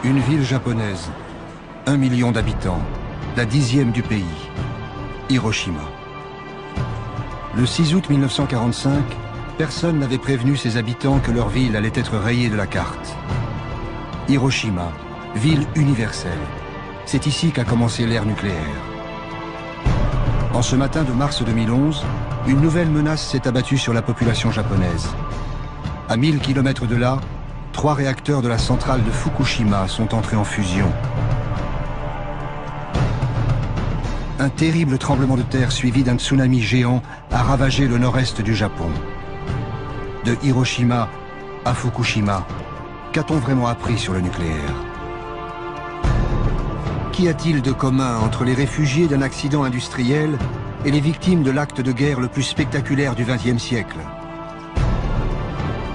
Une ville japonaise, 1 million d'habitants, la 10e du pays, Hiroshima. Le 6 août 1945, personne n'avait prévenu ses habitants que leur ville allait être rayée de la carte. Hiroshima, ville universelle. C'est ici qu'a commencé l'ère nucléaire. En ce matin de mars 2011, une nouvelle menace s'est abattue sur la population japonaise. À 1000 km de là, 3 réacteurs de la centrale de Fukushima sont entrés en fusion. Un terrible tremblement de terre suivi d'un tsunami géant a ravagé le nord-est du Japon. De Hiroshima à Fukushima, qu'a-t-on vraiment appris sur le nucléaire? Qu'y a-t-il de commun entre les réfugiés d'un accident industriel et les victimes de l'acte de guerre le plus spectaculaire du XXe siècle?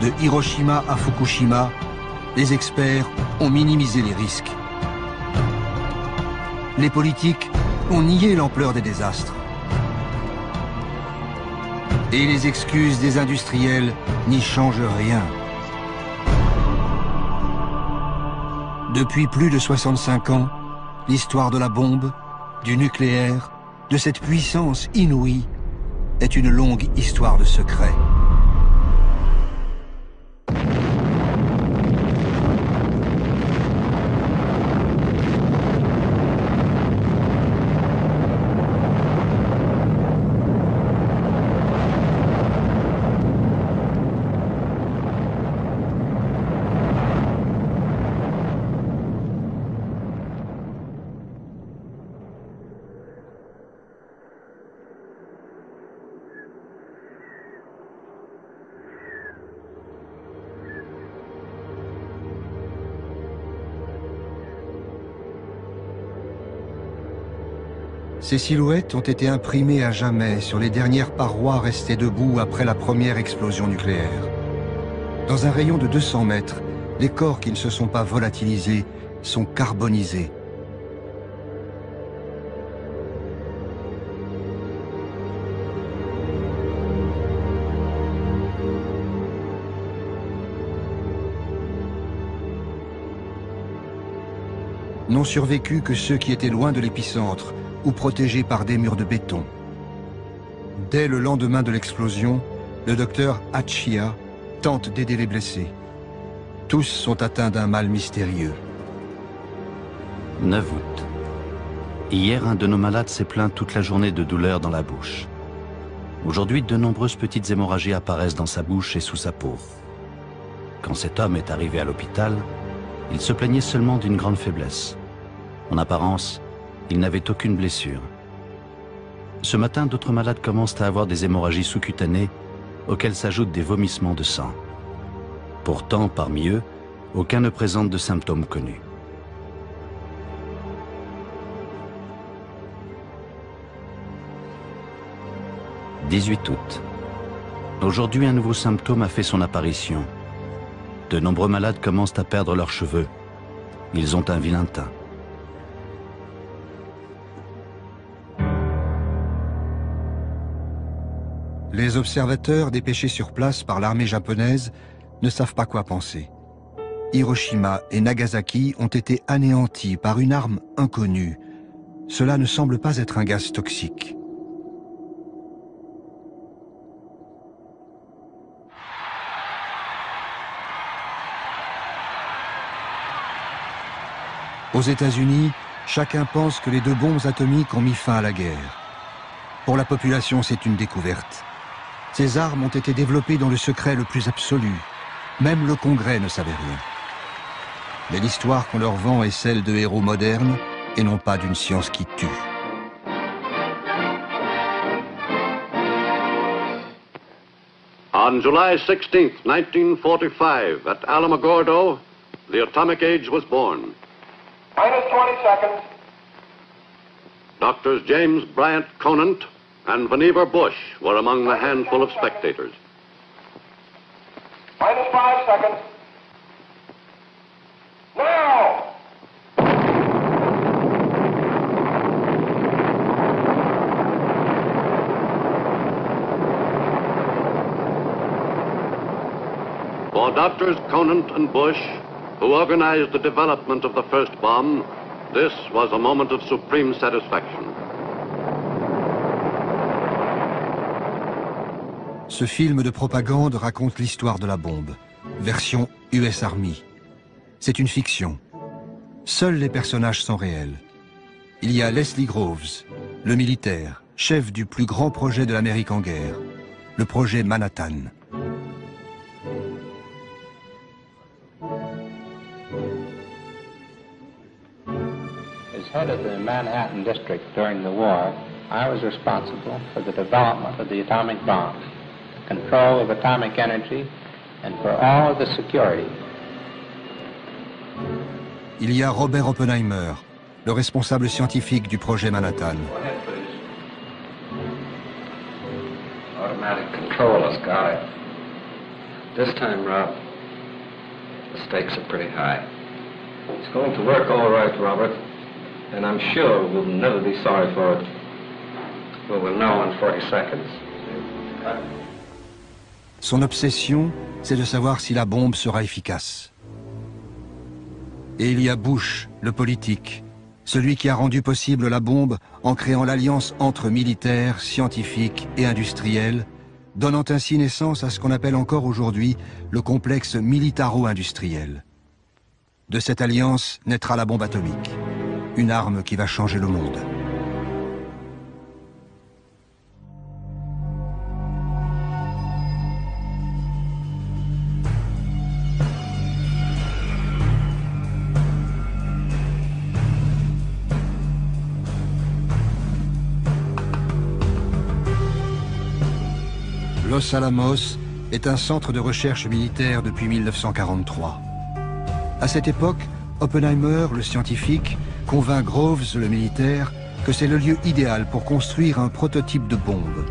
De Hiroshima à Fukushima, les experts ont minimisé les risques. Les politiques ont nié l'ampleur des désastres. Et les excuses des industriels n'y changent rien. Depuis plus de 65 ans, l'histoire de la bombe, du nucléaire, de cette puissance inouïe, est une longue histoire de secrets. Ces silhouettes ont été imprimées à jamais sur les dernières parois restées debout après la première explosion nucléaire. Dans un rayon de 200 mètres, les corps qui ne se sont pas volatilisés sont carbonisés. N'ont survécu que ceux qui étaient loin de l'épicentre ou protégés par des murs de béton. Dès le lendemain de l'explosion, le docteur Hachiya tente d'aider les blessés. Tous sont atteints d'un mal mystérieux. 9 août. Hier, un de nos malades s'est plaint toute la journée de douleurs dans la bouche. Aujourd'hui, de nombreuses petites hémorragies apparaissent dans sa bouche et sous sa peau. Quand cet homme est arrivé à l'hôpital, il se plaignait seulement d'une grande faiblesse. En apparence, il n'avait aucune blessure. Ce matin, d'autres malades commencent à avoir des hémorragies sous-cutanées auxquelles s'ajoutent des vomissements de sang. Pourtant, parmi eux, aucun ne présente de symptômes connus. « 18 août. Aujourd'hui, un nouveau symptôme a fait son apparition. De nombreux malades commencent à perdre leurs cheveux. Ils ont un vilain teint. Les observateurs dépêchés sur place par l'armée japonaise ne savent pas quoi penser. Hiroshima et Nagasaki ont été anéantis par une arme inconnue. Cela ne semble pas être un gaz toxique. Aux États-Unis, chacun pense que les 2 bombes atomiques ont mis fin à la guerre. Pour la population, c'est une découverte. Ces armes ont été développées dans le secret le plus absolu. Même le Congrès ne savait rien. Mais l'histoire qu'on leur vend est celle de héros modernes et non pas d'une science qui tue. On July 16th, 1945, at Alamogordo, the atomic age was born. Minus 20 seconds. Doctors James Bryant Conant and Vannevar Bush were among the handful of spectators. Minus 5 seconds. Now! For Doctors Conant and Bush, who organized the development of the first bomb, this was a moment of supreme satisfaction. Ce film de propagande raconte l'histoire de la bombe, version US Army. C'est une fiction. Seuls les personnages sont réels. Il y a Leslie Groves, le militaire, chef du plus grand projet de l'Amérique en guerre, le projet Manhattan. As head of the Manhattan District during the war, I was responsible for the development of the atomic bomb, control of atomic energy, and for all of the security. Il y a Robert Oppenheimer, le responsable scientifique du projet Manhattan. Automatic control has got it. This time, Rob, the stakes are pretty high. It's going to work all right, Robert, and I'm sure we'll never be sorry for it. Well, we'll know in 40 seconds. Son obsession, c'est de savoir si la bombe sera efficace. Et il y a Bush, le politique, celui qui a rendu possible la bombe en créant l'alliance entre militaires, scientifiques et industriels, donnant ainsi naissance à ce qu'on appelle encore aujourd'hui le complexe militaro-industriel. De cette alliance naîtra la bombe atomique, une arme qui va changer le monde. Los Alamos est un centre de recherche militaire depuis 1943. À cette époque, Oppenheimer, le scientifique, convainc Groves, le militaire, que c'est le lieu idéal pour construire un prototype de bombe.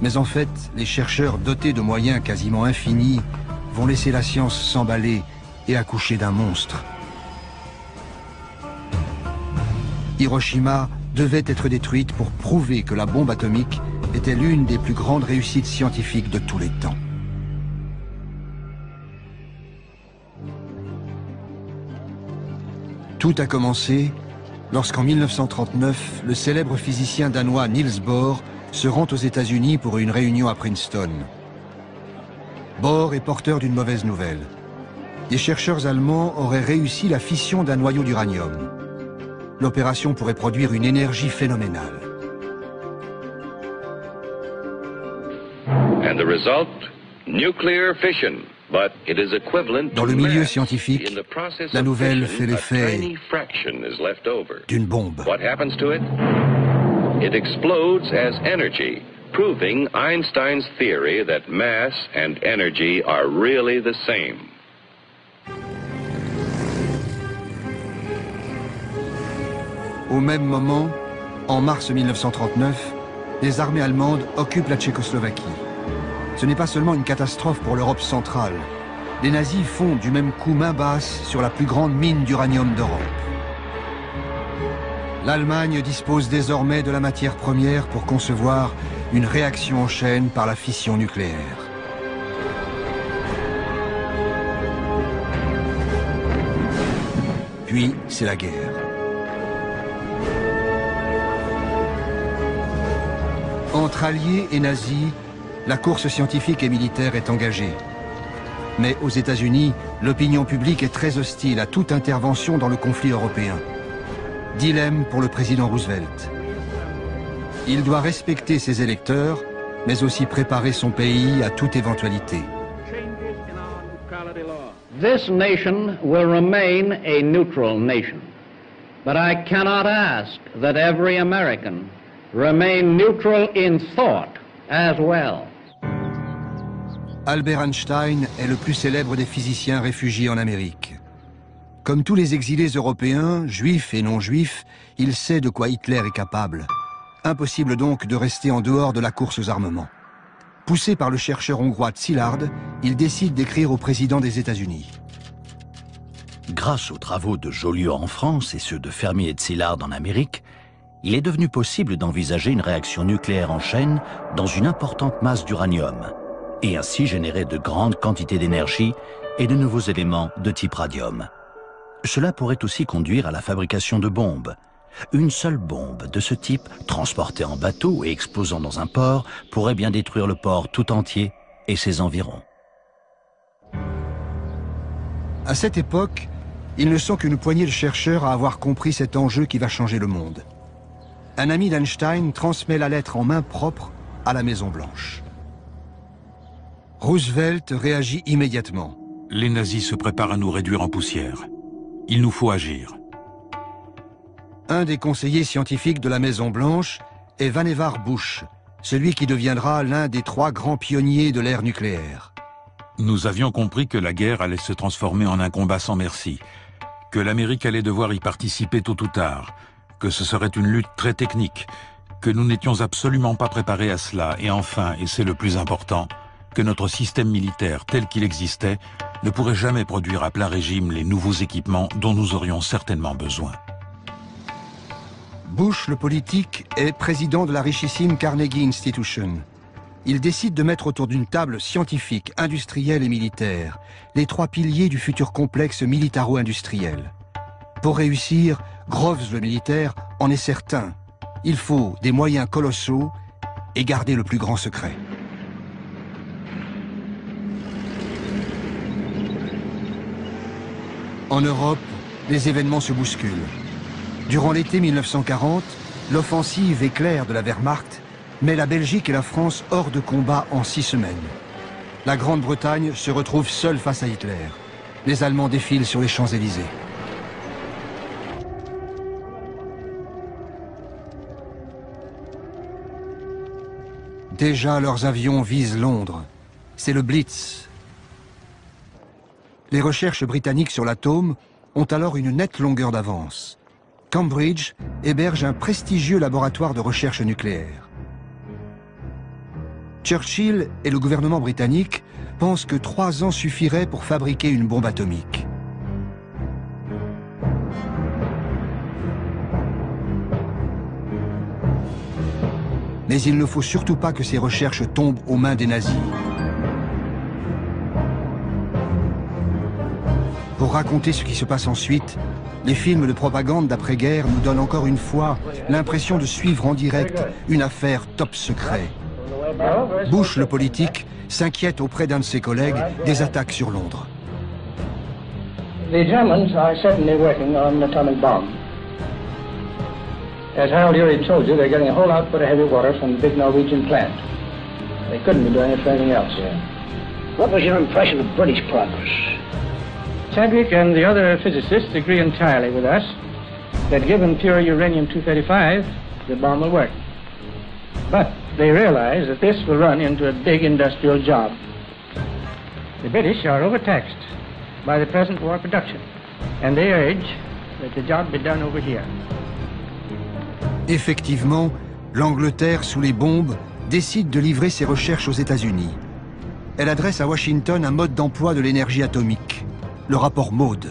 Mais en fait, les chercheurs dotés de moyens quasiment infinis vont laisser la science s'emballer et accoucher d'un monstre. Hiroshima devait être détruite pour prouver que la bombe atomique était l'une des plus grandes réussites scientifiques de tous les temps. Tout a commencé lorsqu'en 1939, le célèbre physicien danois Niels Bohr se rend aux États-Unis pour une réunion à Princeton. Bohr est porteur d'une mauvaise nouvelle. Des chercheurs allemands auraient réussi la fission d'un noyau d'uranium. L'opération pourrait produire une énergie phénoménale. And the result, nuclear fission. But it is equivalent Dans le milieu scientifique, la nouvelle fait l'effet d'une bombe. What happens to it? It explodes as energy, proving Einstein's theory that mass and energy are really the same. Au même moment, en mars 1939, les armées allemandes occupent la Tchécoslovaquie. Ce n'est pas seulement une catastrophe pour l'Europe centrale. Les nazis font du même coup main basse sur la plus grande mine d'uranium d'Europe. L'Allemagne dispose désormais de la matière première pour concevoir une réaction en chaîne par la fission nucléaire. Puis, c'est la guerre. Entre alliés et nazis, la course scientifique et militaire est engagée. Mais aux États-Unis, l'opinion publique est très hostile à toute intervention dans le conflit européen. Dilemme pour le président Roosevelt. Il doit respecter ses électeurs, mais aussi préparer son pays à toute éventualité. This nation will remain a neutral nation, but I cannot ask that every American remain neutral in thought as well. Albert Einstein est le plus célèbre des physiciens réfugiés en Amérique. Comme tous les exilés européens, juifs et non-juifs, il sait de quoi Hitler est capable. Impossible donc de rester en dehors de la course aux armements. Poussé par le chercheur hongrois Szilard, il décide d'écrire au président des États-Unis. Grâce aux travaux de Joliot en France et ceux de Fermi et de Szilard en Amérique, il est devenu possible d'envisager une réaction nucléaire en chaîne dans une importante masse d'uranium, et ainsi générer de grandes quantités d'énergie et de nouveaux éléments de type radium. Cela pourrait aussi conduire à la fabrication de bombes. Une seule bombe de ce type, transportée en bateau et explosant dans un port, pourrait bien détruire le port tout entier et ses environs. À cette époque, ils ne sont qu'une poignée de chercheurs à avoir compris cet enjeu qui va changer le monde. Un ami d'Einstein transmet la lettre en main propre à la Maison-Blanche. Roosevelt réagit immédiatement. Les nazis se préparent à nous réduire en poussière. Il nous faut agir. Un des conseillers scientifiques de la Maison-Blanche est Vannevar Bush, celui qui deviendra l'un des 3 grands pionniers de l'ère nucléaire. Nous avions compris que la guerre allait se transformer en un combat sans merci, que l'Amérique allait devoir y participer tôt ou tard, que ce serait une lutte très technique, que nous n'étions absolument pas préparés à cela, et enfin, et c'est le plus important, que notre système militaire tel qu'il existait ne pourrait jamais produire à plein régime les nouveaux équipements dont nous aurions certainement besoin. Bush, le politique, est président de la richissime Carnegie Institution. Il décide de mettre autour d'une table scientifique, industrielle et militaire les 3 piliers du futur complexe militaro-industriel. Pour réussir, Groves le militaire en est certain. Il faut des moyens colossaux et garder le plus grand secret. En Europe, les événements se bousculent. Durant l'été 1940, l'offensive éclair de la Wehrmacht met la Belgique et la France hors de combat en 6 semaines. La Grande-Bretagne se retrouve seule face à Hitler. Les Allemands défilent sur les Champs-Élysées. Déjà, leurs avions visent Londres. C'est le Blitz. Les recherches britanniques sur l'atome ont alors une nette longueur d'avance. Cambridge héberge un prestigieux laboratoire de recherche nucléaire. Churchill et le gouvernement britannique pensent que 3 ans suffiraient pour fabriquer une bombe atomique. Mais il ne faut surtout pas que ces recherches tombent aux mains des nazis. Pour raconter ce qui se passe ensuite, les films de propagande d'après-guerre nous donnent encore une fois l'impression de suivre en direct une affaire top secret. Bush, le politique, s'inquiète auprès d'un de ses collègues des attaques sur Londres. The Germans are certainly working on an atomic bomb. As Harold Urey told you, they're getting a whole output of heavy water from the big Norwegian plant. They couldn't be doing it for anything else here. What was your impression of British progress? Chadwick and the other physicists agree entirely with us that given pure uranium-235, the bomb will work. But they realize that this will run into a big industrial job. The British are overtaxed by the present war production, and they urge that the job be done over here. Effectivement, l'Angleterre, sous les bombes, décide de livrer ses recherches aux États-Unis. Elle adresse à Washington un mode d'emploi de l'énergie atomique, le rapport Maude.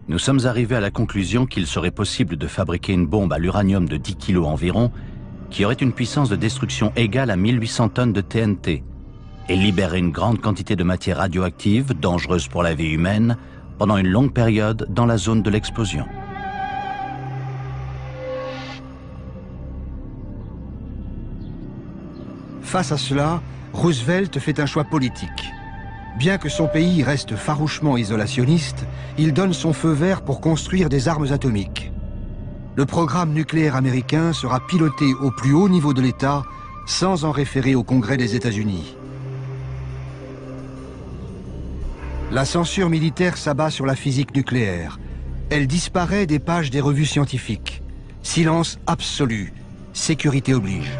Nous sommes arrivés à la conclusion qu'il serait possible de fabriquer une bombe à l'uranium de 10 kg environ, qui aurait une puissance de destruction égale à 1800 tonnes de TNT, et libérer une grande quantité de matière radioactive, dangereuse pour la vie humaine, pendant une longue période dans la zone de l'explosion. Face à cela, Roosevelt fait un choix politique. Bien que son pays reste farouchement isolationniste, il donne son feu vert pour construire des armes atomiques. Le programme nucléaire américain sera piloté au plus haut niveau de l'État, sans en référer au Congrès des États-Unis. La censure militaire s'abat sur la physique nucléaire. Elle disparaît des pages des revues scientifiques. Silence absolu. Sécurité oblige.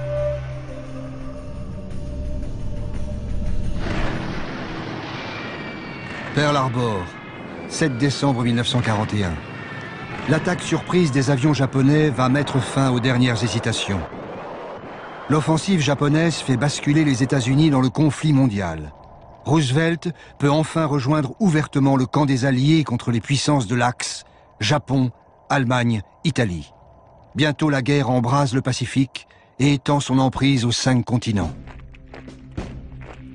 Pearl Harbor, 7 décembre 1941. L'attaque surprise des avions japonais va mettre fin aux dernières hésitations. L'offensive japonaise fait basculer les États-Unis dans le conflit mondial. Roosevelt peut enfin rejoindre ouvertement le camp des Alliés contre les puissances de l'Axe, Japon, Allemagne, Italie. Bientôt la guerre embrase le Pacifique et étend son emprise aux 5 continents.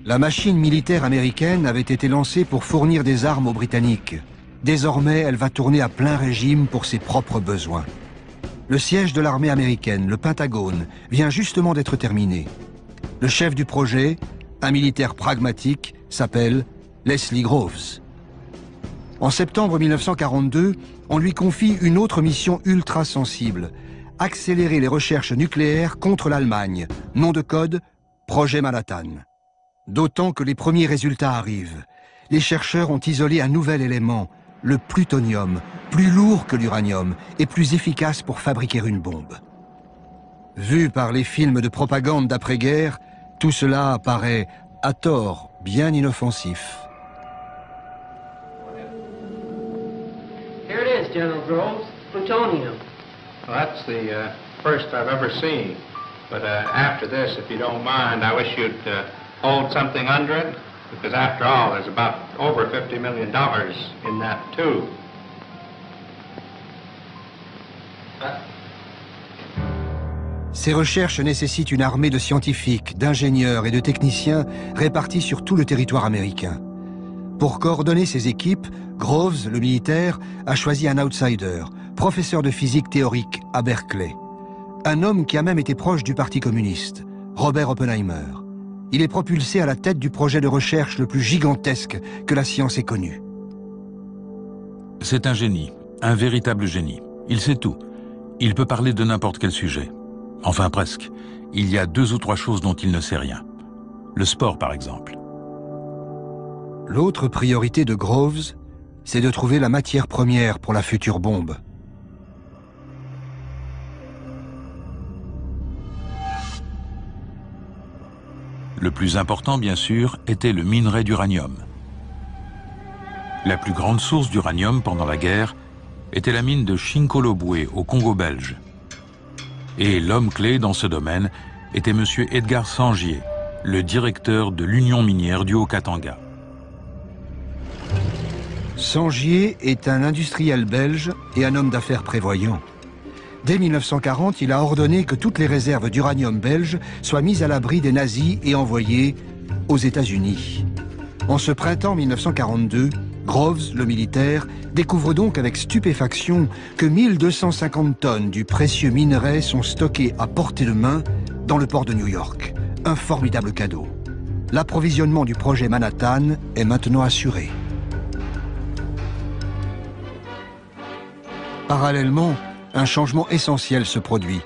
La machine militaire américaine avait été lancée pour fournir des armes aux Britanniques. Désormais, elle va tourner à plein régime pour ses propres besoins. Le siège de l'armée américaine, le Pentagone, vient justement d'être terminé. Le chef du projet, un militaire pragmatique, s'appelle Leslie Groves. En septembre 1942, on lui confie une autre mission ultra sensible, accélérer les recherches nucléaires contre l'Allemagne, nom de code, Projet Manhattan. D'autant que les premiers résultats arrivent. Les chercheurs ont isolé un nouvel élément, le plutonium, plus lourd que l'uranium et plus efficace pour fabriquer une bombe. Vu par les films de propagande d'après-guerre, tout cela paraît, à tort, bien inoffensif. Here it is, General Groves, plutonium. Well, that's the first I've ever seen. But after this, if you don't mind, I wish you'd hold something under it, because after all, there's about over $50 million in that, too. Ces recherches nécessitent une armée de scientifiques, d'ingénieurs et de techniciens répartis sur tout le territoire américain. Pour coordonner ces équipes, Groves, le militaire, a choisi un outsider, professeur de physique théorique à Berkeley. Un homme qui a même été proche du Parti communiste, Robert Oppenheimer. Il est propulsé à la tête du projet de recherche le plus gigantesque que la science ait connu. C'est un génie, un véritable génie. Il sait tout. Il peut parler de n'importe quel sujet. Enfin presque. Il y a 2 ou 3 choses dont il ne sait rien. Le sport, par exemple. L'autre priorité de Groves, c'est de trouver la matière première pour la future bombe. Le plus important, bien sûr, était le minerai d'uranium. La plus grande source d'uranium pendant la guerre était la mine de Chinkolobwe au Congo belge. Et l'homme clé dans ce domaine était M. Edgar Sangier, le directeur de l'Union minière du Haut-Katanga. Sangier est un industriel belge et un homme d'affaires prévoyant. Dès 1940, il a ordonné que toutes les réserves d'uranium belges soient mises à l'abri des nazis et envoyées aux États-Unis. En ce printemps 1942, Groves, le militaire, découvre donc avec stupéfaction que 1250 tonnes du précieux minerai sont stockées à portée de main dans le port de New York. Un formidable cadeau. L'approvisionnement du projet Manhattan est maintenant assuré. Parallèlement, un changement essentiel se produit.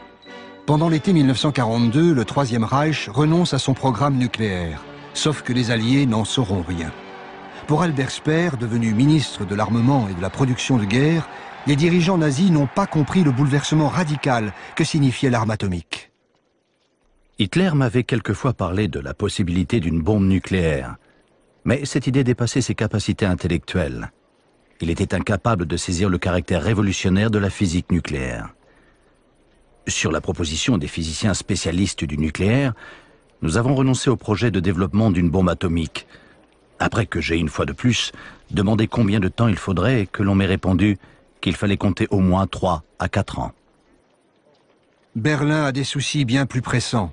Pendant l'été 1942, le Troisième Reich renonce à son programme nucléaire, sauf que les Alliés n'en sauront rien. Pour Albert Speer, devenu ministre de l'Armement et de la Production de guerre, les dirigeants nazis n'ont pas compris le bouleversement radical que signifiait l'arme atomique. Hitler m'avait quelquefois parlé de la possibilité d'une bombe nucléaire, mais cette idée dépassait ses capacités intellectuelles. Il était incapable de saisir le caractère révolutionnaire de la physique nucléaire. Sur la proposition des physiciens spécialistes du nucléaire, nous avons renoncé au projet de développement d'une bombe atomique. Après que j'ai, une fois de plus, demandé combien de temps il faudrait et que l'on m'ait répondu qu'il fallait compter au moins 3 à 4 ans. Berlin a des soucis bien plus pressants.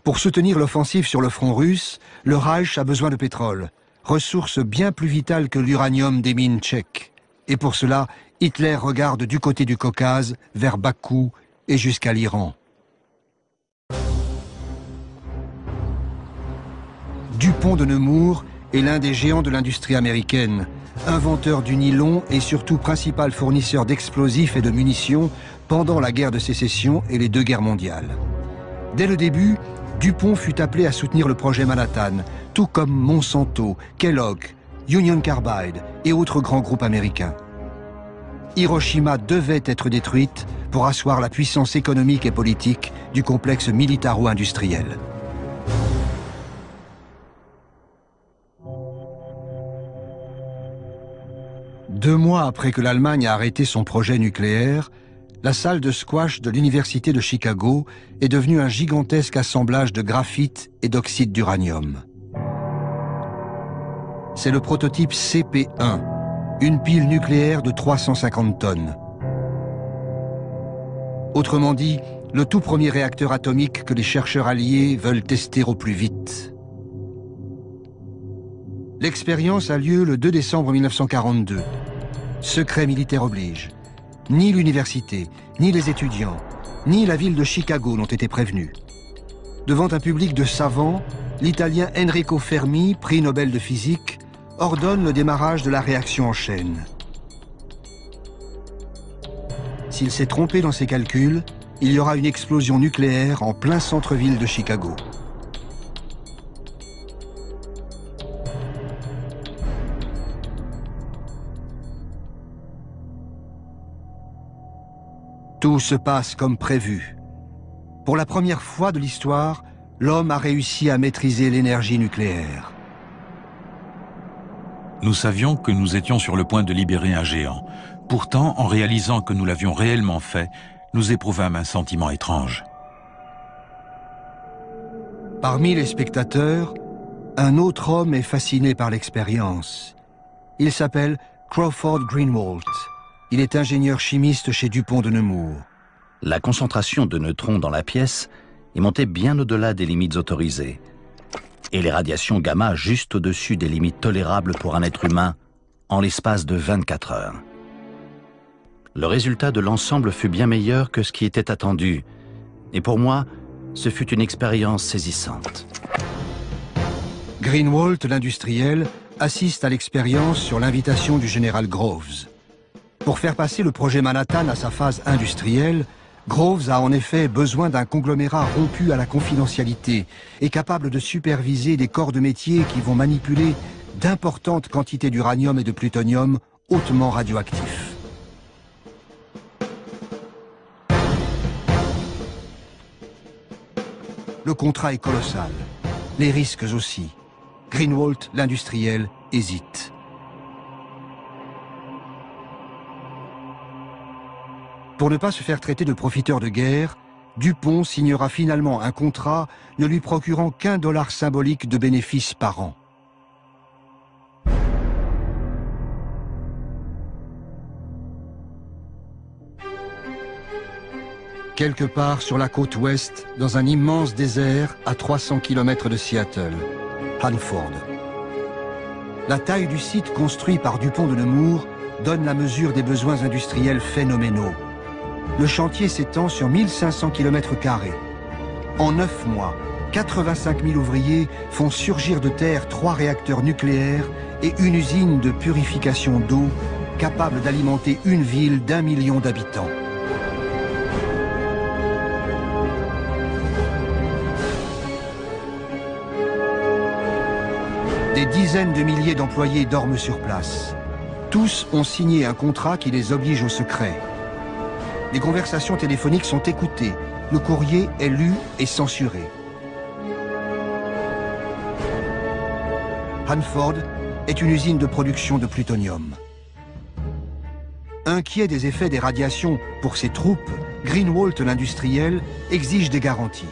Pour soutenir l'offensive sur le front russe, le Reich a besoin de pétrole, ressource bien plus vitale que l'uranium des mines tchèques. Et pour cela, Hitler regarde du côté du Caucase, vers Bakou et jusqu'à l'Iran. Dupont de Nemours est l'un des géants de l'industrie américaine, inventeur du nylon et surtout principal fournisseur d'explosifs et de munitions pendant la guerre de sécession et les 2 guerres mondiales. Dès le début, Dupont fut appelé à soutenir le projet Manhattan, tout comme Monsanto, Kellogg, Union Carbide et autres grands groupes américains. Hiroshima devait être détruite pour asseoir la puissance économique et politique du complexe militaro-industriel. Deux mois après que l'Allemagne a arrêté son projet nucléaire, la salle de squash de l'Université de Chicago est devenue un gigantesque assemblage de graphite et d'oxyde d'uranium. C'est le prototype CP1, une pile nucléaire de 350 tonnes. Autrement dit, le tout premier réacteur atomique que les chercheurs alliés veulent tester au plus vite. L'expérience a lieu le 2 décembre 1942. Secret militaire oblige. Ni l'université, ni les étudiants, ni la ville de Chicago n'ont été prévenus. Devant un public de savants, l'Italien Enrico Fermi, prix Nobel de physique, ordonne le démarrage de la réaction en chaîne. S'il s'est trompé dans ses calculs, il y aura une explosion nucléaire en plein centre-ville de Chicago. Tout se passe comme prévu. Pour la première fois de l'histoire, l'homme a réussi à maîtriser l'énergie nucléaire. Nous savions que nous étions sur le point de libérer un géant. Pourtant, en réalisant que nous l'avions réellement fait, nous éprouvâmes un sentiment étrange. Parmi les spectateurs, un autre homme est fasciné par l'expérience. Il s'appelle Crawford Greenwalt. Il est ingénieur chimiste chez Dupont de Nemours. La concentration de neutrons dans la pièce est montée bien au-delà des limites autorisées. Et les radiations gamma juste au-dessus des limites tolérables pour un être humain en l'espace de 24 heures. Le résultat de l'ensemble fut bien meilleur que ce qui était attendu. Et pour moi, ce fut une expérience saisissante. Greenwalt, l'industriel, assiste à l'expérience sur l'invitation du général Groves. Pour faire passer le projet Manhattan à sa phase industrielle, Groves a en effet besoin d'un conglomérat rompu à la confidentialité et capable de superviser des corps de métier qui vont manipuler d'importantes quantités d'uranium et de plutonium hautement radioactifs. Le contrat est colossal, les risques aussi. Greenwalt, l'industriel, hésite. Pour ne pas se faire traiter de profiteur de guerre, Dupont signera finalement un contrat ne lui procurant qu'1 dollar symbolique de bénéfices par an. Quelque part sur la côte ouest, dans un immense désert à 300 km de Seattle, Hanford. La taille du site construit par Dupont de Nemours donne la mesure des besoins industriels phénoménaux. Le chantier s'étend sur 1500 km². En 9 mois, 85 000 ouvriers font surgir de terre 3 réacteurs nucléaires et une usine de purification d'eau capable d'alimenter une ville d'1 million d'habitants. Des dizaines de milliers d'employés dorment sur place. Tous ont signé un contrat qui les oblige au secret. Les conversations téléphoniques sont écoutées. Le courrier est lu et censuré. Hanford est une usine de production de plutonium. Inquiet des effets des radiations pour ses troupes, Greenwalt, l'industriel, exige des garanties.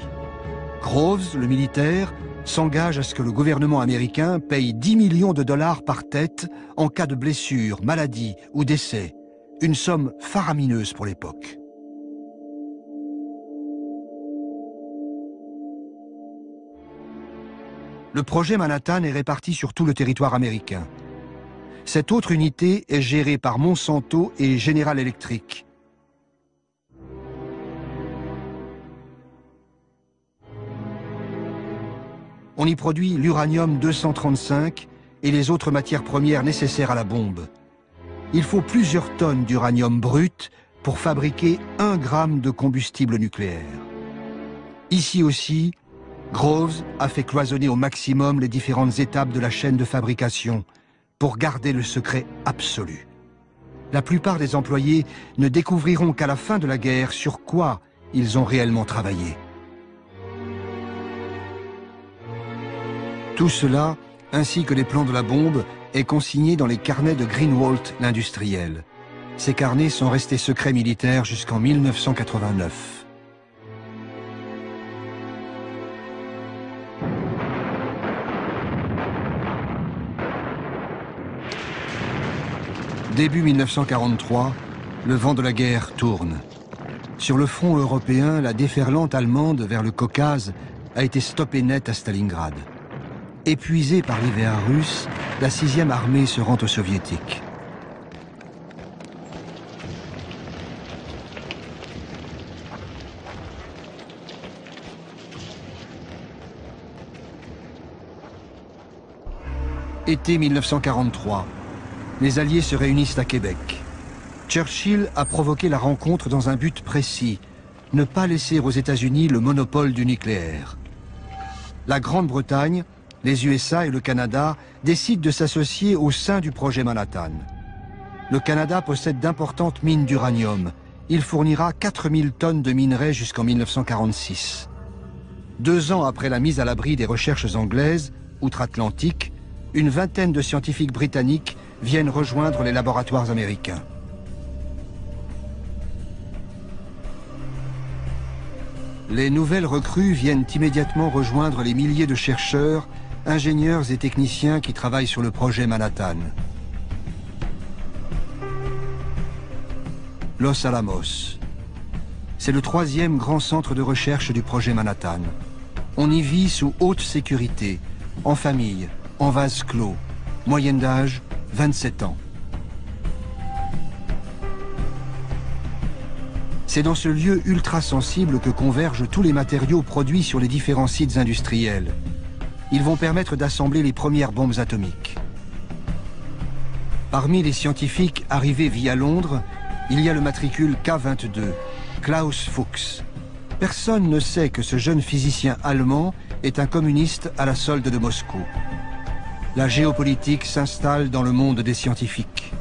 Groves, le militaire, s'engage à ce que le gouvernement américain paye 10 millions de dollars par tête en cas de blessure, maladie ou décès. Une somme faramineuse pour l'époque. Le projet Manhattan est réparti sur tout le territoire américain. Cette autre unité est gérée par Monsanto et General Electric. On y produit l'uranium-235 et les autres matières premières nécessaires à la bombe. Il faut plusieurs tonnes d'uranium brut pour fabriquer 1 gramme de combustible nucléaire. Ici aussi, Groves a fait cloisonner au maximum les différentes étapes de la chaîne de fabrication pour garder le secret absolu. La plupart des employés ne découvriront qu'à la fin de la guerre sur quoi ils ont réellement travaillé. Tout cela, ainsi que les plans de la bombe, est consigné dans les carnets de Greenwalt, l'industriel. Ces carnets sont restés secrets militaires jusqu'en 1989. Début 1943, le vent de la guerre tourne. Sur le front européen, la déferlante allemande vers le Caucase a été stoppée net à Stalingrad. Épuisée par l'hiver russe, la 6e armée se rend aux Soviétiques. Été 1943. Les Alliés se réunissent à Québec. Churchill a provoqué la rencontre dans un but précis, ne pas laisser aux États-Unis le monopole du nucléaire. La Grande-Bretagne, les USA et le Canada décident de s'associer au sein du projet Manhattan. Le Canada possède d'importantes mines d'uranium. Il fournira 4000 tonnes de minerais jusqu'en 1946. 2 ans après la mise à l'abri des recherches anglaises, outre-Atlantique, une vingtaine de scientifiques britanniques viennent rejoindre les laboratoires américains. Les nouvelles recrues viennent immédiatement rejoindre les milliers de chercheurs, ingénieurs et techniciens qui travaillent sur le projet Manhattan. Los Alamos. C'est le 3e grand centre de recherche du projet Manhattan. On y vit sous haute sécurité, en famille, en vase clos. Moyenne d'âge, 27 ans. C'est dans ce lieu ultra sensible que convergent tous les matériaux produits sur les différents sites industriels. Ils vont permettre d'assembler les premières bombes atomiques. Parmi les scientifiques arrivés via Londres, il y a le matricule K22, Klaus Fuchs. Personne ne sait que ce jeune physicien allemand est un communiste à la solde de Moscou. La géopolitique s'installe dans le monde des scientifiques.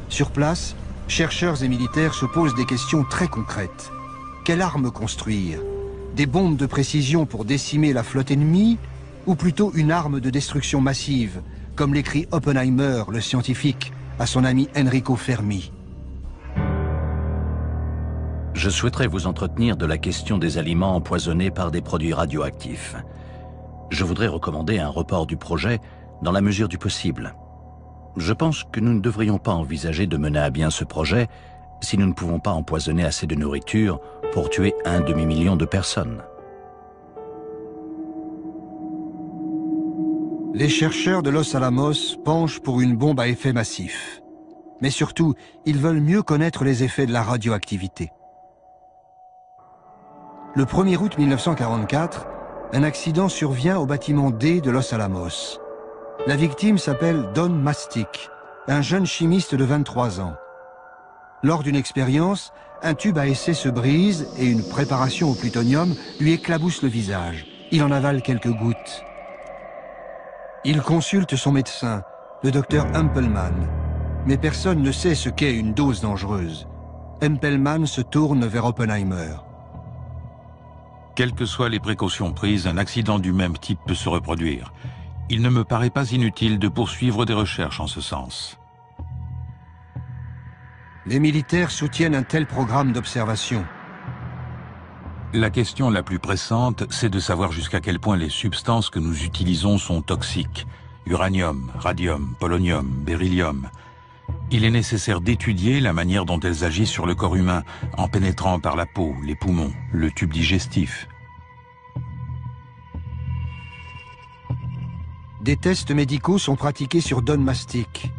Sur place, chercheurs et militaires se posent des questions très concrètes. Quelle arme construire? Des bombes de précision pour décimer la flotte ennemie? Ou plutôt une arme de destruction massive, comme l'écrit Oppenheimer, le scientifique, à son ami Enrico Fermi? Je souhaiterais vous entretenir de la question des aliments empoisonnés par des produits radioactifs. Je voudrais recommander un report du projet dans la mesure du possible. Je pense que nous ne devrions pas envisager de mener à bien ce projet si nous ne pouvons pas empoisonner assez de nourriture pour tuer 1 demi-million de personnes. Les chercheurs de Los Alamos penchent pour une bombe à effet massif. Mais surtout, ils veulent mieux connaître les effets de la radioactivité. Le 1er août 1944, un accident survient au bâtiment D de Los Alamos. La victime s'appelle Don Mastic, un jeune chimiste de 23 ans. Lors d'une expérience, un tube à essai se brise et une préparation au plutonium lui éclabousse le visage. Il en avale quelques gouttes. Il consulte son médecin, le docteur Hempelmann. Mais personne ne sait ce qu'est une dose dangereuse. Hempelmann se tourne vers Oppenheimer. Quelles que soient les précautions prises, un accident du même type peut se reproduire. Il ne me paraît pas inutile de poursuivre des recherches en ce sens. Les militaires soutiennent un tel programme d'observation. La question la plus pressante, c'est de savoir jusqu'à quel point les substances que nous utilisons sont toxiques. Uranium, radium, polonium, beryllium. Il est nécessaire d'étudier la manière dont elles agissent sur le corps humain, en pénétrant par la peau, les poumons, le tube digestif. Des tests médicaux sont pratiqués sur Don Mastic.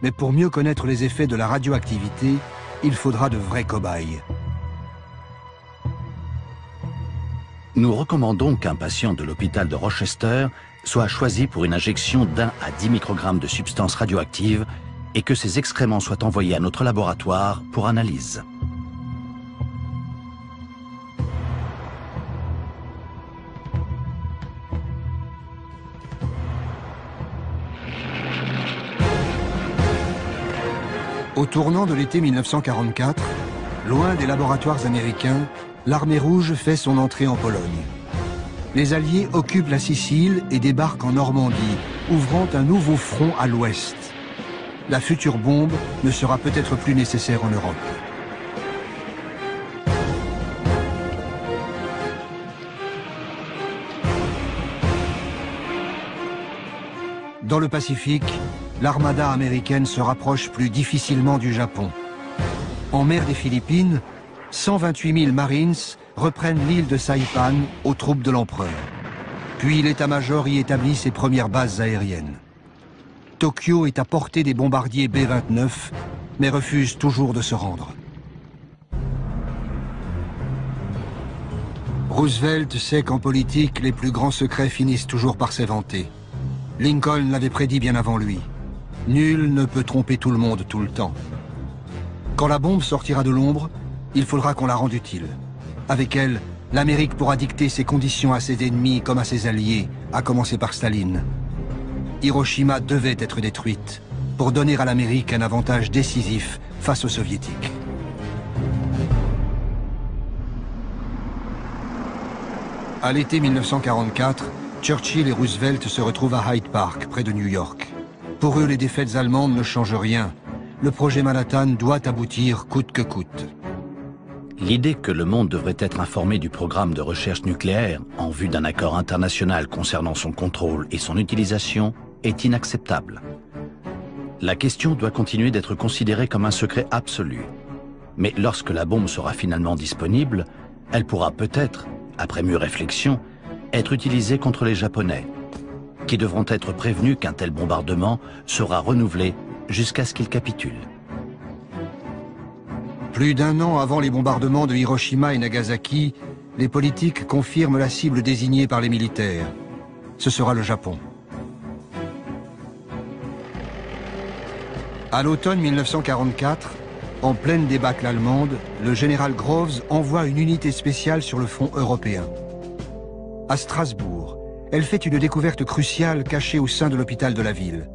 Mais pour mieux connaître les effets de la radioactivité, il faudra de vrais cobayes. Nous recommandons qu'un patient de l'hôpital de Rochester soit choisi pour une injection d'1 à 10 microgrammes de substances radioactives et que ses excréments soient envoyés à notre laboratoire pour analyse. Au tournant de l'été 1944, loin des laboratoires américains, l'armée rouge fait son entrée en Pologne. Les Alliés occupent la Sicile et débarquent en Normandie, ouvrant un nouveau front à l'ouest. La future bombe ne sera peut-être plus nécessaire en Europe. Dans le Pacifique, l'armada américaine se rapproche plus difficilement du Japon. En mer des Philippines, 128 000 Marines reprennent l'île de Saipan aux troupes de l'empereur. Puis l'état-major y établit ses premières bases aériennes. Tokyo est à portée des bombardiers B-29, mais refuse toujours de se rendre. Roosevelt sait qu'en politique, les plus grands secrets finissent toujours par s'éventer. Lincoln l'avait prédit bien avant lui. Nul ne peut tromper tout le monde tout le temps. Quand la bombe sortira de l'ombre, il faudra qu'on la rende utile. Avec elle, l'Amérique pourra dicter ses conditions à ses ennemis comme à ses alliés, à commencer par Staline. Hiroshima devait être détruite pour donner à l'Amérique un avantage décisif face aux Soviétiques. À l'été 1944, Churchill et Roosevelt se retrouvent à Hyde Park, près de New York. Pour eux, les défaites allemandes ne changent rien. Le projet Manhattan doit aboutir coûte que coûte. L'idée que le monde devrait être informé du programme de recherche nucléaire en vue d'un accord international concernant son contrôle et son utilisation est inacceptable. La question doit continuer d'être considérée comme un secret absolu. Mais lorsque la bombe sera finalement disponible, elle pourra peut-être, après mûre réflexion, être utilisée contre les Japonais, qui devront être prévenus qu'un tel bombardement sera renouvelé jusqu'à ce qu'ils capitulent. Plus d'un an avant les bombardements de Hiroshima et Nagasaki, les politiques confirment la cible désignée par les militaires. Ce sera le Japon. À l'automne 1944, en pleine débâcle allemande, le général Groves envoie une unité spéciale sur le front européen. À Strasbourg, elle fait une découverte cruciale cachée au sein de l'hôpital de la ville.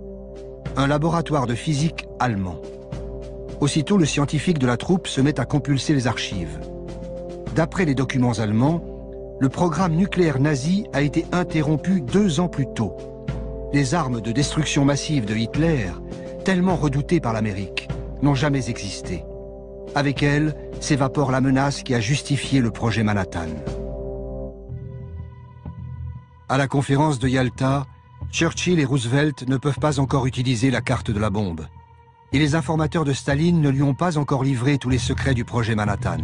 Un laboratoire de physique allemand. Aussitôt, le scientifique de la troupe se met à compulser les archives. D'après les documents allemands, le programme nucléaire nazi a été interrompu 2 ans plus tôt. Les armes de destruction massive de Hitler, tellement redoutées par l'Amérique, n'ont jamais existé. Avec elles, s'évapore la menace qui a justifié le projet Manhattan. À la conférence de Yalta, Churchill et Roosevelt ne peuvent pas encore utiliser la carte de la bombe. Et les informateurs de Staline ne lui ont pas encore livré tous les secrets du projet Manhattan.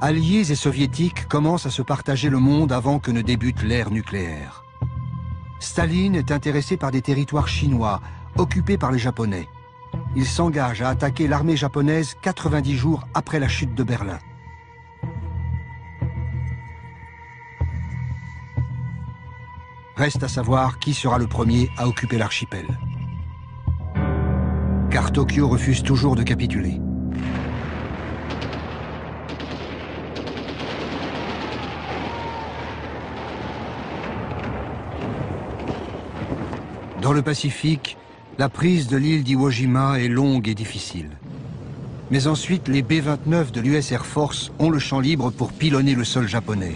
Alliés et soviétiques commencent à se partager le monde avant que ne débute l'ère nucléaire. Staline est intéressé par des territoires chinois, occupés par les Japonais. Il s'engage à attaquer l'armée japonaise 90 jours après la chute de Berlin. Reste à savoir qui sera le premier à occuper l'archipel. Car Tokyo refuse toujours de capituler. Dans le Pacifique, la prise de l'île d'Iwo Jima est longue et difficile. Mais ensuite, les B-29 de l'US Air Force ont le champ libre pour pilonner le sol japonais.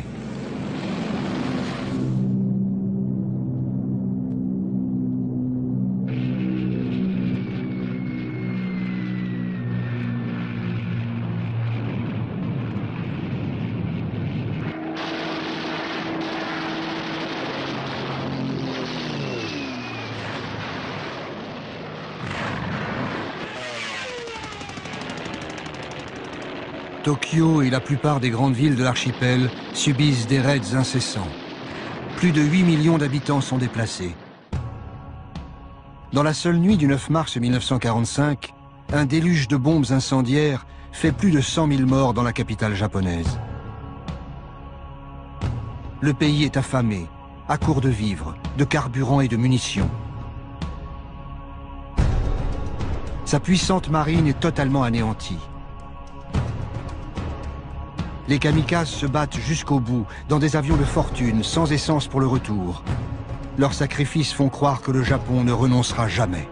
Tokyo et la plupart des grandes villes de l'archipel subissent des raids incessants. Plus de 8 millions d'habitants sont déplacés. Dans la seule nuit du 9 mars 1945, un déluge de bombes incendiaires fait plus de 100 000 morts dans la capitale japonaise. Le pays est affamé, à court de vivres, de carburant et de munitions. Sa puissante marine est totalement anéantie. Les kamikazes se battent jusqu'au bout, dans des avions de fortune, sans essence pour le retour. Leurs sacrifices font croire que le Japon ne renoncera jamais.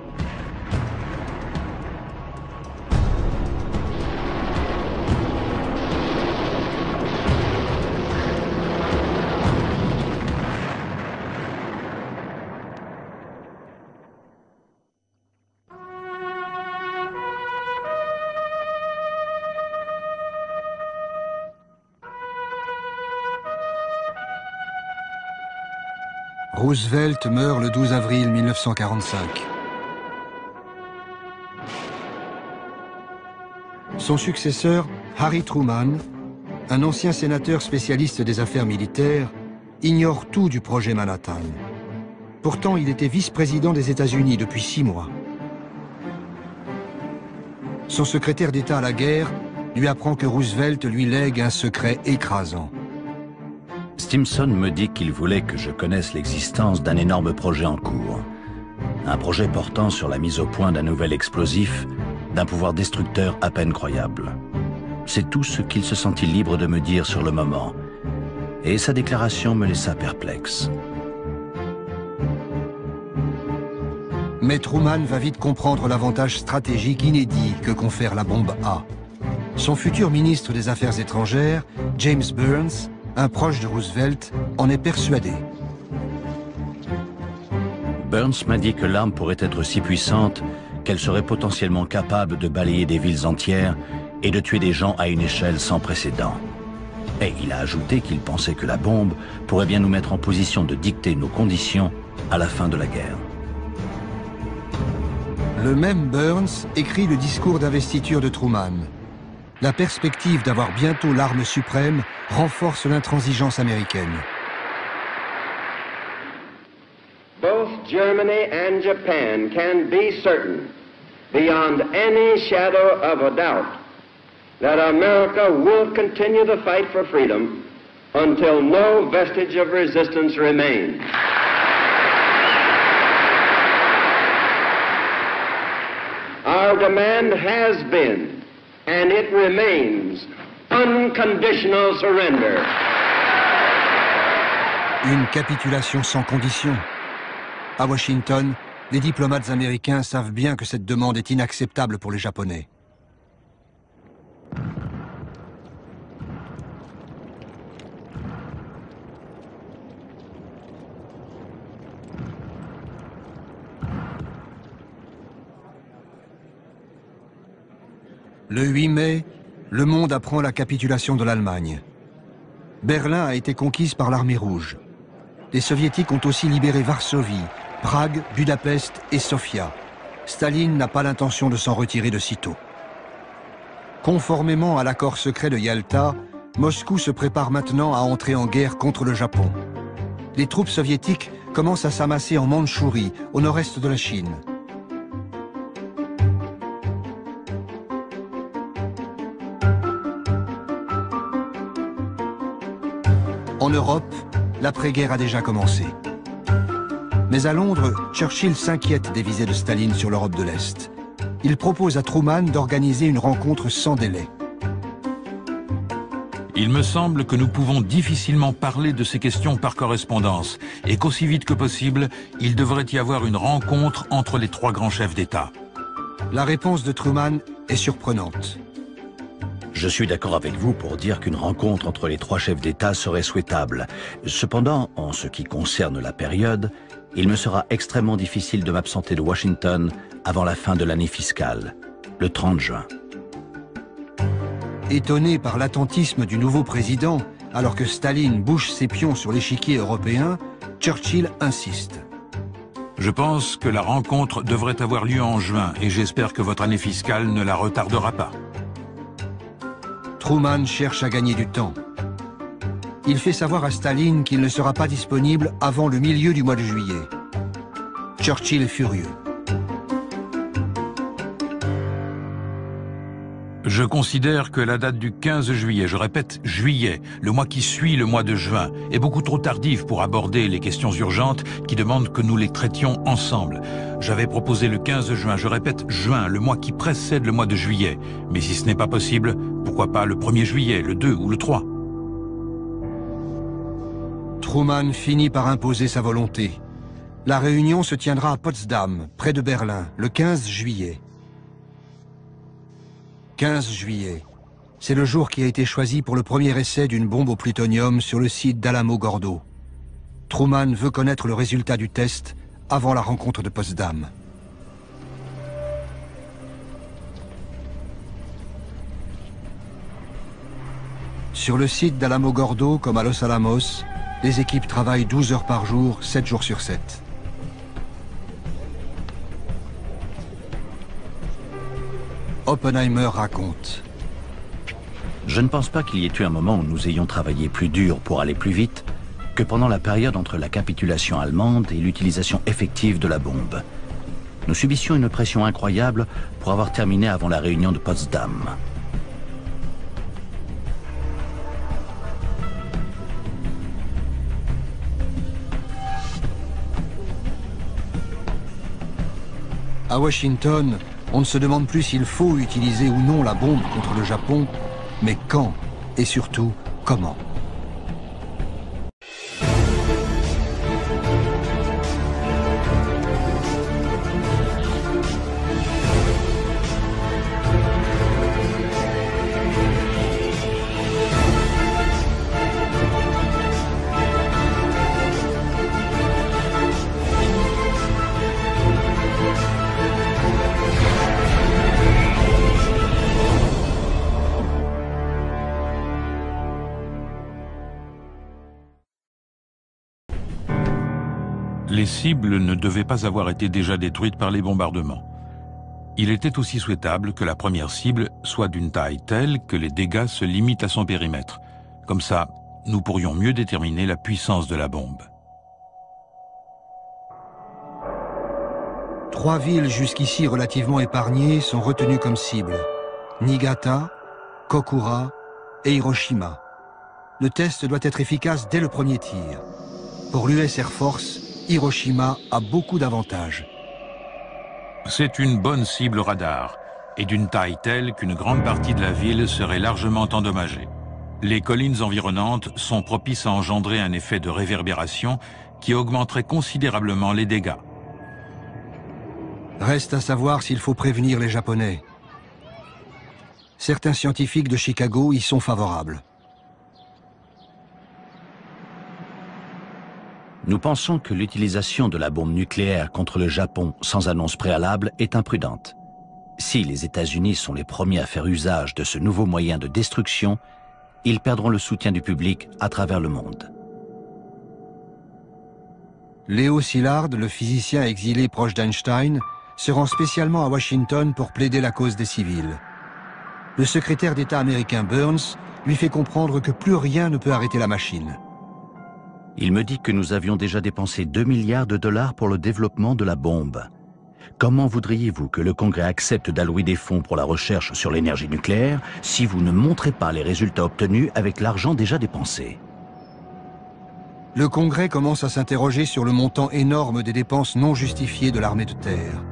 Roosevelt meurt le 12 avril 1945. Son successeur, Harry Truman, un ancien sénateur spécialiste des affaires militaires, ignore tout du projet Manhattan. Pourtant, il était vice-président des États-Unis depuis 6 mois. Son secrétaire d'État à la guerre lui apprend que Roosevelt lui lègue un secret écrasant. Stimson me dit qu'il voulait que je connaisse l'existence d'un énorme projet en cours. Un projet portant sur la mise au point d'un nouvel explosif, d'un pouvoir destructeur à peine croyable. C'est tout ce qu'il se sentit libre de me dire sur le moment. Et sa déclaration me laissa perplexe. Mais Truman va vite comprendre l'avantage stratégique inédit que confère la bombe A. Son futur ministre des Affaires étrangères, James Burns, un proche de Roosevelt, en est persuadé. Burns m'a dit que l'arme pourrait être si puissante qu'elle serait potentiellement capable de balayer des villes entières et de tuer des gens à une échelle sans précédent. Et il a ajouté qu'il pensait que la bombe pourrait bien nous mettre en position de dicter nos conditions à la fin de la guerre. Le même Burns écrit le discours d'investiture de Truman. La perspective d'avoir bientôt l'arme suprême renforce l'intransigeance américaine. Both Germany and Japan can be certain, beyond any shadow of a doubt, that America will continue the fight for freedom until no vestige of resistance remains. Our demand has been, and it remains, unconditional surrender. Une capitulation sans condition. À Washington, les diplomates américains savent bien que cette demande est inacceptable pour les Japonais. Le 8 mai, le monde apprend la capitulation de l'Allemagne. Berlin a été conquise par l'armée rouge. Les soviétiques ont aussi libéré Varsovie, Prague, Budapest et Sofia. Staline n'a pas l'intention de s'en retirer de sitôt. Conformément à l'accord secret de Yalta, Moscou se prépare maintenant à entrer en guerre contre le Japon. Les troupes soviétiques commencent à s'amasser en Mandchourie, au nord-est de la Chine. En Europe, l'après-guerre a déjà commencé. Mais à Londres, Churchill s'inquiète des visées de Staline sur l'Europe de l'Est. Il propose à Truman d'organiser une rencontre sans délai. Il me semble que nous pouvons difficilement parler de ces questions par correspondance et qu'aussi vite que possible, il devrait y avoir une rencontre entre les 3 grands chefs d'État. La réponse de Truman est surprenante. Je suis d'accord avec vous pour dire qu'une rencontre entre les 3 chefs d'État serait souhaitable. Cependant, en ce qui concerne la période, il me sera extrêmement difficile de m'absenter de Washington avant la fin de l'année fiscale, le 30 juin. Étonné par l'attentisme du nouveau président, alors que Staline bouge ses pions sur l'échiquier européen, Churchill insiste. Je pense que la rencontre devrait avoir lieu en juin et j'espère que votre année fiscale ne la retardera pas. Truman cherche à gagner du temps. Il fait savoir à Staline qu'il ne sera pas disponible avant le milieu du mois de juillet. Churchill est furieux. Je considère que la date du 15 juillet, je répète juillet, le mois qui suit le mois de juin, est beaucoup trop tardive pour aborder les questions urgentes qui demandent que nous les traitions ensemble. J'avais proposé le 15 juin, je répète juin, le mois qui précède le mois de juillet. Mais si ce n'est pas possible, pourquoi pas le 1er juillet, le 2 ou le 3 ? Truman finit par imposer sa volonté. La réunion se tiendra à Potsdam, près de Berlin, le 15 juillet. 15 juillet, c'est le jour qui a été choisi pour le premier essai d'une bombe au plutonium sur le site d'Alamo-Gordo. Truman veut connaître le résultat du test avant la rencontre de Potsdam. Sur le site d'Alamo-Gordo, comme à Los Alamos, les équipes travaillent 12 heures par jour, 7 jours sur 7. Oppenheimer raconte. Je ne pense pas qu'il y ait eu un moment où nous ayons travaillé plus dur pour aller plus vite que que pendant la période entre la capitulation allemande et l'utilisation effective de la bombe. Nous subissions une pression incroyable pour avoir terminé avant la réunion de Potsdam. À Washington, on ne se demande plus s'il faut utiliser ou non la bombe contre le Japon, mais quand et surtout comment. Les cibles ne devaient pas avoir été déjà détruites par les bombardements. Il était aussi souhaitable que la première cible soit d'une taille telle que les dégâts se limitent à son périmètre. Comme ça, nous pourrions mieux déterminer la puissance de la bombe. 3 villes jusqu'ici relativement épargnées sont retenues comme cibles. Niigata, Kokura et Hiroshima. Le test doit être efficace dès le premier tir. Pour l'US Air Force, Hiroshima a beaucoup d'avantages. C'est une bonne cible radar et d'une taille telle qu'une grande partie de la ville serait largement endommagée. Les collines environnantes sont propices à engendrer un effet de réverbération qui augmenterait considérablement les dégâts. Reste à savoir s'il faut prévenir les Japonais. Certains scientifiques de Chicago y sont favorables. Nous pensons que l'utilisation de la bombe nucléaire contre le Japon sans annonce préalable est imprudente. Si les États-Unis sont les premiers à faire usage de ce nouveau moyen de destruction, ils perdront le soutien du public à travers le monde. Léo Szilard, le physicien exilé proche d'Einstein, se rend spécialement à Washington pour plaider la cause des civils. Le secrétaire d'État américain Burns lui fait comprendre que plus rien ne peut arrêter la machine. Il me dit que nous avions déjà dépensé 2 milliards de dollars pour le développement de la bombe. Comment voudriez-vous que le Congrès accepte d'allouer des fonds pour la recherche sur l'énergie nucléaire si vous ne montrez pas les résultats obtenus avec l'argent déjà dépensé? Le Congrès commence à s'interroger sur le montant énorme des dépenses non justifiées de l'armée de terre.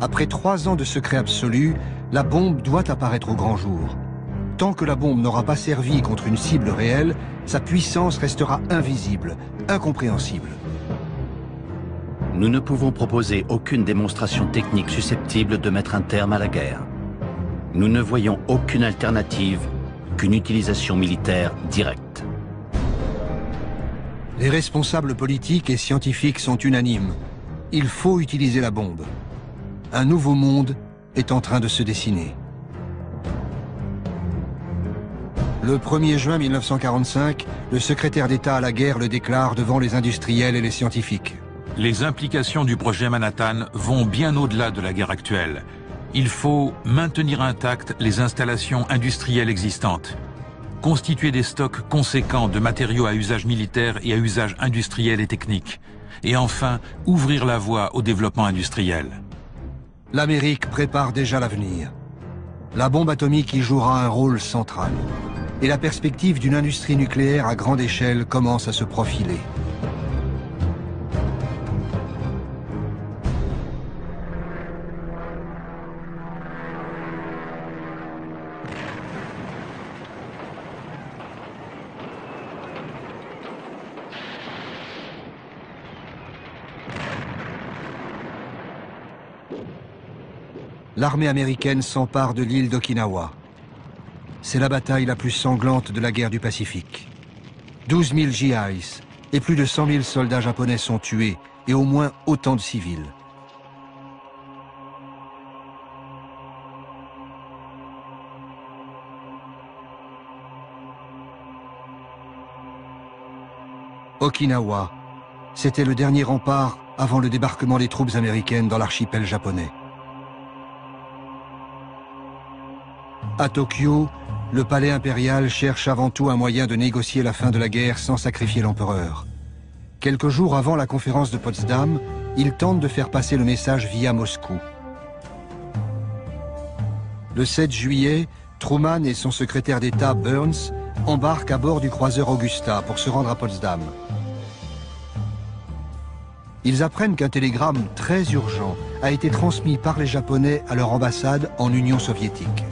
Après 3 ans de secret absolu, la bombe doit apparaître au grand jour. Tant que la bombe n'aura pas servi contre une cible réelle, sa puissance restera invisible, incompréhensible. Nous ne pouvons proposer aucune démonstration technique susceptible de mettre un terme à la guerre. Nous ne voyons aucune alternative qu'une utilisation militaire directe. Les responsables politiques et scientifiques sont unanimes. Il faut utiliser la bombe. Un nouveau monde est en train de se dessiner. Le 1er juin 1945, le secrétaire d'État à la guerre le déclare devant les industriels et les scientifiques. Les implications du projet Manhattan vont bien au-delà de la guerre actuelle. Il faut maintenir intactes les installations industrielles existantes, constituer des stocks conséquents de matériaux à usage militaire et à usage industriel et technique, et enfin ouvrir la voie au développement industriel. L'Amérique prépare déjà l'avenir. La bombe atomique y jouera un rôle central. Et la perspective d'une industrie nucléaire à grande échelle commence à se profiler. L'armée américaine s'empare de l'île d'Okinawa. C'est la bataille la plus sanglante de la guerre du Pacifique. 12 000 GIs et plus de 100 000 soldats japonais sont tués et au moins autant de civils. Okinawa, c'était le dernier rempart avant le débarquement des troupes américaines dans l'archipel japonais. À Tokyo, le palais impérial cherche avant tout un moyen de négocier la fin de la guerre sans sacrifier l'empereur. Quelques jours avant la conférence de Potsdam, il tente de faire passer le message via Moscou. Le 7 juillet, Truman et son secrétaire d'État Burns embarquent à bord du croiseur Augusta pour se rendre à Potsdam. Ils apprennent qu'un télégramme très urgent a été transmis par les Japonais à leur ambassade en Union soviétique.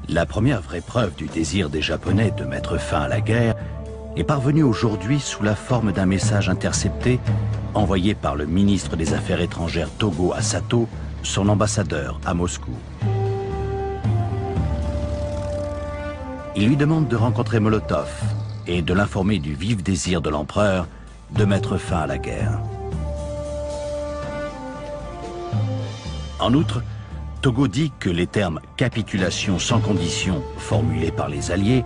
La première vraie preuve du désir des Japonais de mettre fin à la guerre est parvenue aujourd'hui sous la forme d'un message intercepté envoyé par le ministre des Affaires étrangères Togo à Sato, son ambassadeur à Moscou. Il lui demande de rencontrer Molotov et de l'informer du vif désir de l'empereur de mettre fin à la guerre. En outre, Togo dit que les termes « capitulation sans condition » formulés par les Alliés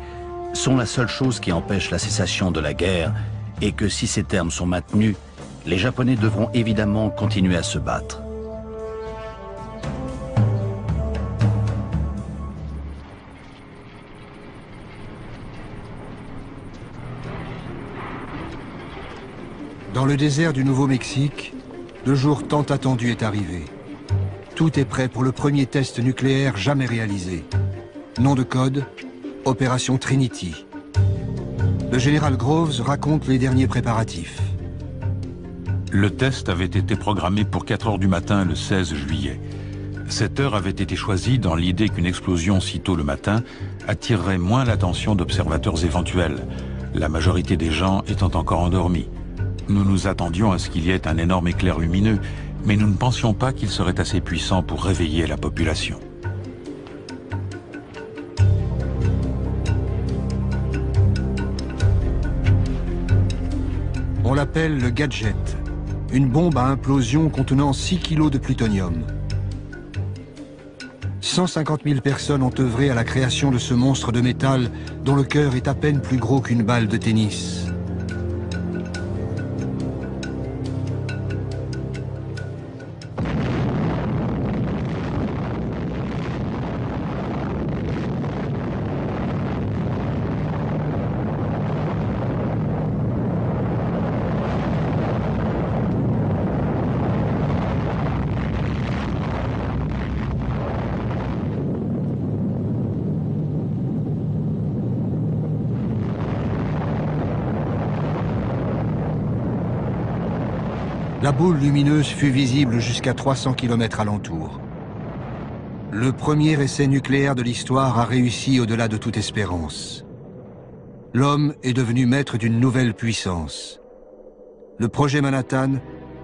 sont la seule chose qui empêche la cessation de la guerre et que si ces termes sont maintenus, les Japonais devront évidemment continuer à se battre. Dans le désert du Nouveau-Mexique, le jour tant attendu est arrivé. Tout est prêt pour le premier test nucléaire jamais réalisé. Nom de code, Opération Trinity. Le général Groves raconte les derniers préparatifs. Le test avait été programmé pour 4 heures du matin le 16 juillet. Cette heure avait été choisie dans l'idée qu'une explosion si tôt le matin attirerait moins l'attention d'observateurs éventuels, la majorité des gens étant encore endormis. Nous nous attendions à ce qu'il y ait un énorme éclair lumineux, mais nous ne pensions pas qu'il serait assez puissant pour réveiller la population. On l'appelle le gadget, une bombe à implosion contenant 6 kilos de plutonium. 150 000 personnes ont œuvré à la création de ce monstre de métal dont le cœur est à peine plus gros qu'une balle de tennis. La boule lumineuse fut visible jusqu'à 300 km alentour. Le premier essai nucléaire de l'histoire a réussi au-delà de toute espérance. L'homme est devenu maître d'une nouvelle puissance. Le projet Manhattan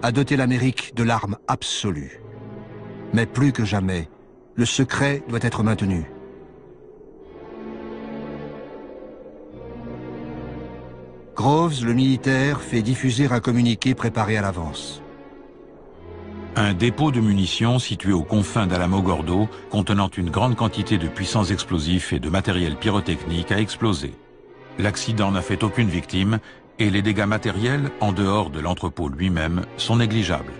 a doté l'Amérique de l'arme absolue. Mais plus que jamais, le secret doit être maintenu. Groves, le militaire, fait diffuser un communiqué préparé à l'avance. Un dépôt de munitions situé aux confins d'Alamogordo, contenant une grande quantité de puissants explosifs et de matériel pyrotechnique, a explosé. L'accident n'a fait aucune victime et les dégâts matériels, en dehors de l'entrepôt lui-même, sont négligeables.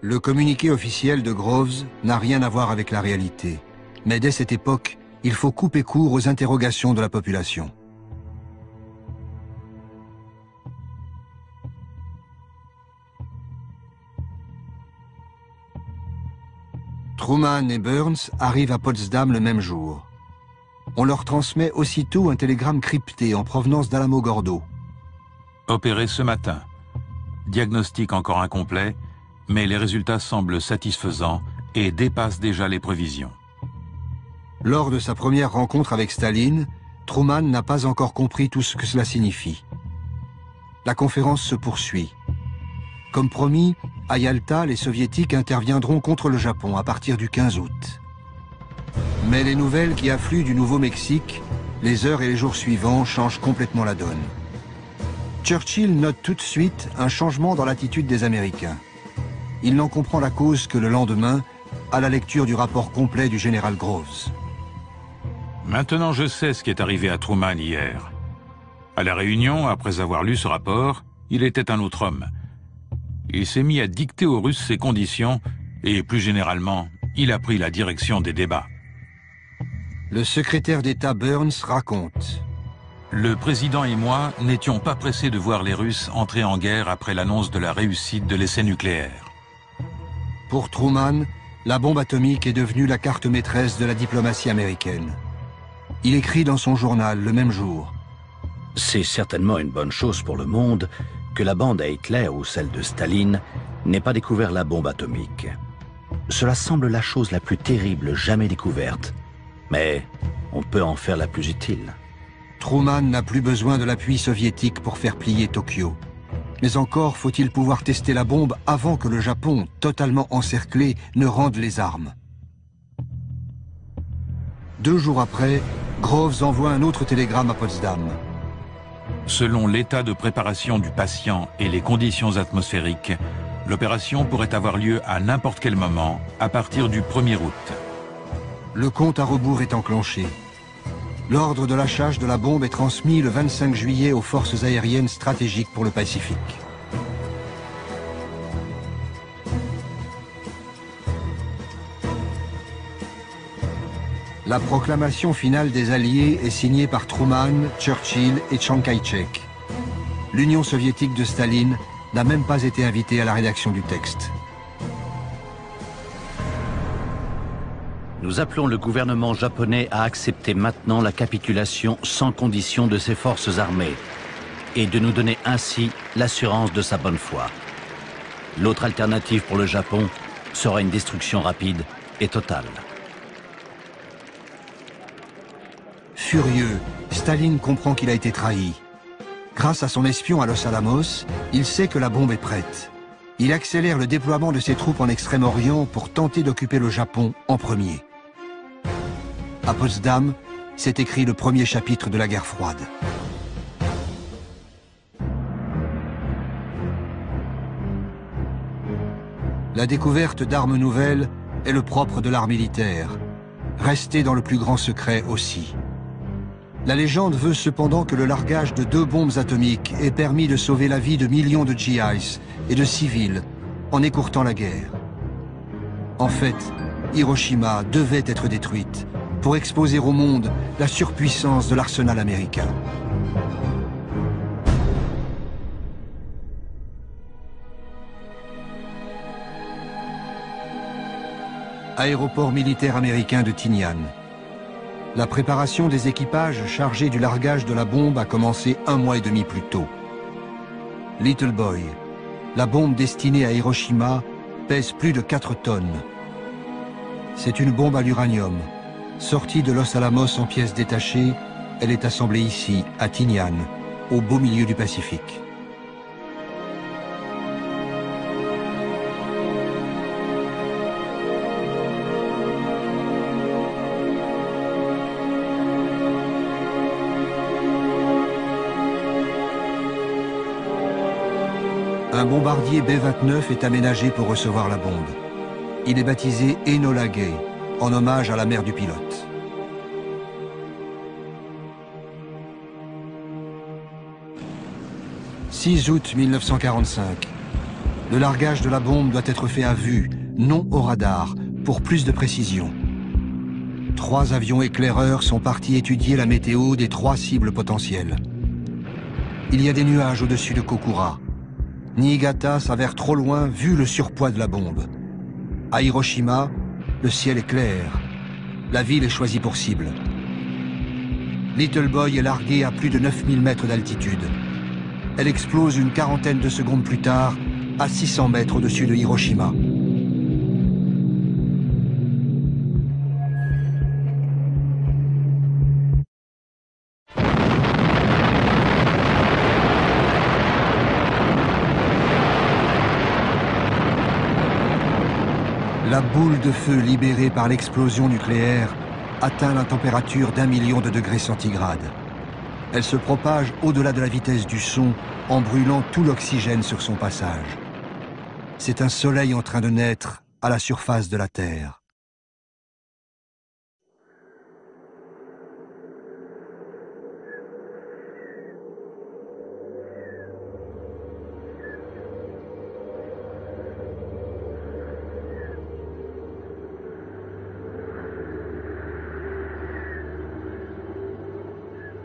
Le communiqué officiel de Groves n'a rien à voir avec la réalité. Mais dès cette époque, il faut couper court aux interrogations de la population. Truman et Burns arrivent à Potsdam le même jour. On leur transmet aussitôt un télégramme crypté en provenance d'Alamogordo. Opéré ce matin. Diagnostic encore incomplet, mais les résultats semblent satisfaisants et dépassent déjà les prévisions. Lors de sa première rencontre avec Staline, Truman n'a pas encore compris tout ce que cela signifie. La conférence se poursuit. Comme promis, à Yalta, les Soviétiques interviendront contre le Japon à partir du 15 août. Mais les nouvelles qui affluent du Nouveau-Mexique, les heures et les jours suivants changent complètement la donne. Churchill note tout de suite un changement dans l'attitude des Américains. Il n'en comprend la cause que le lendemain, à la lecture du rapport complet du général Groves. Maintenant, je sais ce qui est arrivé à Truman hier. À la réunion, après avoir lu ce rapport, il était un autre homme. Il s'est mis à dicter aux Russes ses conditions et, plus généralement, il a pris la direction des débats. Le secrétaire d'État Burns raconte. Le président et moi n'étions pas pressés de voir les Russes entrer en guerre après l'annonce de la réussite de l'essai nucléaire. Pour Truman, la bombe atomique est devenue la carte maîtresse de la diplomatie américaine. Il écrit dans son journal le même jour: « C'est certainement une bonne chose pour le monde que la bande à Hitler ou celle de Staline n'ait pas découvert la bombe atomique. Cela semble la chose la plus terrible jamais découverte, mais on peut en faire la plus utile. » Truman n'a plus besoin de l'appui soviétique pour faire plier Tokyo. Mais encore faut-il pouvoir tester la bombe avant que le Japon, totalement encerclé, ne rende les armes. 2 jours après, Groves envoie un autre télégramme à Potsdam. Selon l'état de préparation du patient et les conditions atmosphériques, l'opération pourrait avoir lieu à n'importe quel moment, à partir du 1er août. Le compte à rebours est enclenché. L'ordre de lâchage de la bombe est transmis le 25 juillet aux forces aériennes stratégiques pour le Pacifique. La proclamation finale des Alliés est signée par Truman, Churchill et Chiang Kai-shek. L'Union soviétique de Staline n'a même pas été invitée à la rédaction du texte. Nous appelons le gouvernement japonais à accepter maintenant la capitulation sans condition de ses forces armées et de nous donner ainsi l'assurance de sa bonne foi. L'autre alternative pour le Japon sera une destruction rapide et totale. Furieux, Staline comprend qu'il a été trahi. Grâce à son espion à Los Alamos, il sait que la bombe est prête. Il accélère le déploiement de ses troupes en Extrême-Orient pour tenter d'occuper le Japon en premier. À Potsdam, s'est écrit le premier chapitre de la guerre froide. La découverte d'armes nouvelles est le propre de l'art militaire, resté dans le plus grand secret aussi. La légende veut cependant que le largage de 2 bombes atomiques ait permis de sauver la vie de millions de GIs et de civils en écourtant la guerre. En fait, Hiroshima devait être détruite pour exposer au monde la surpuissance de l'arsenal américain. Aéroport militaire américain de Tinian. La préparation des équipages chargés du largage de la bombe a commencé 1 mois et demi plus tôt. Little Boy, la bombe destinée à Hiroshima, pèse plus de 4 tonnes. C'est une bombe à l'uranium. Sortie de Los Alamos en pièces détachées, elle est assemblée ici, à Tinian, au beau milieu du Pacifique. Un bombardier B-29 est aménagé pour recevoir la bombe. Il est baptisé Enola Gay, en hommage à la mère du pilote. « 6 août 1945. Le largage de la bombe doit être fait à vue, non au radar, pour plus de précision. 3 avions éclaireurs sont partis étudier la météo des 3 cibles potentielles. Il y a des nuages au-dessus de Kokura. Niigata s'avère trop loin vu le surpoids de la bombe. À Hiroshima, le ciel est clair. La ville est choisie pour cible. Little Boy est larguée à plus de 9000 mètres d'altitude. Elle explose une quarantaine de secondes plus tard, à 600 mètres au-dessus de Hiroshima. La boule de feu libérée par l'explosion nucléaire atteint la température d'1 million de degrés centigrades. Elle se propage au-delà de la vitesse du son en brûlant tout l'oxygène sur son passage. C'est un soleil en train de naître à la surface de la Terre.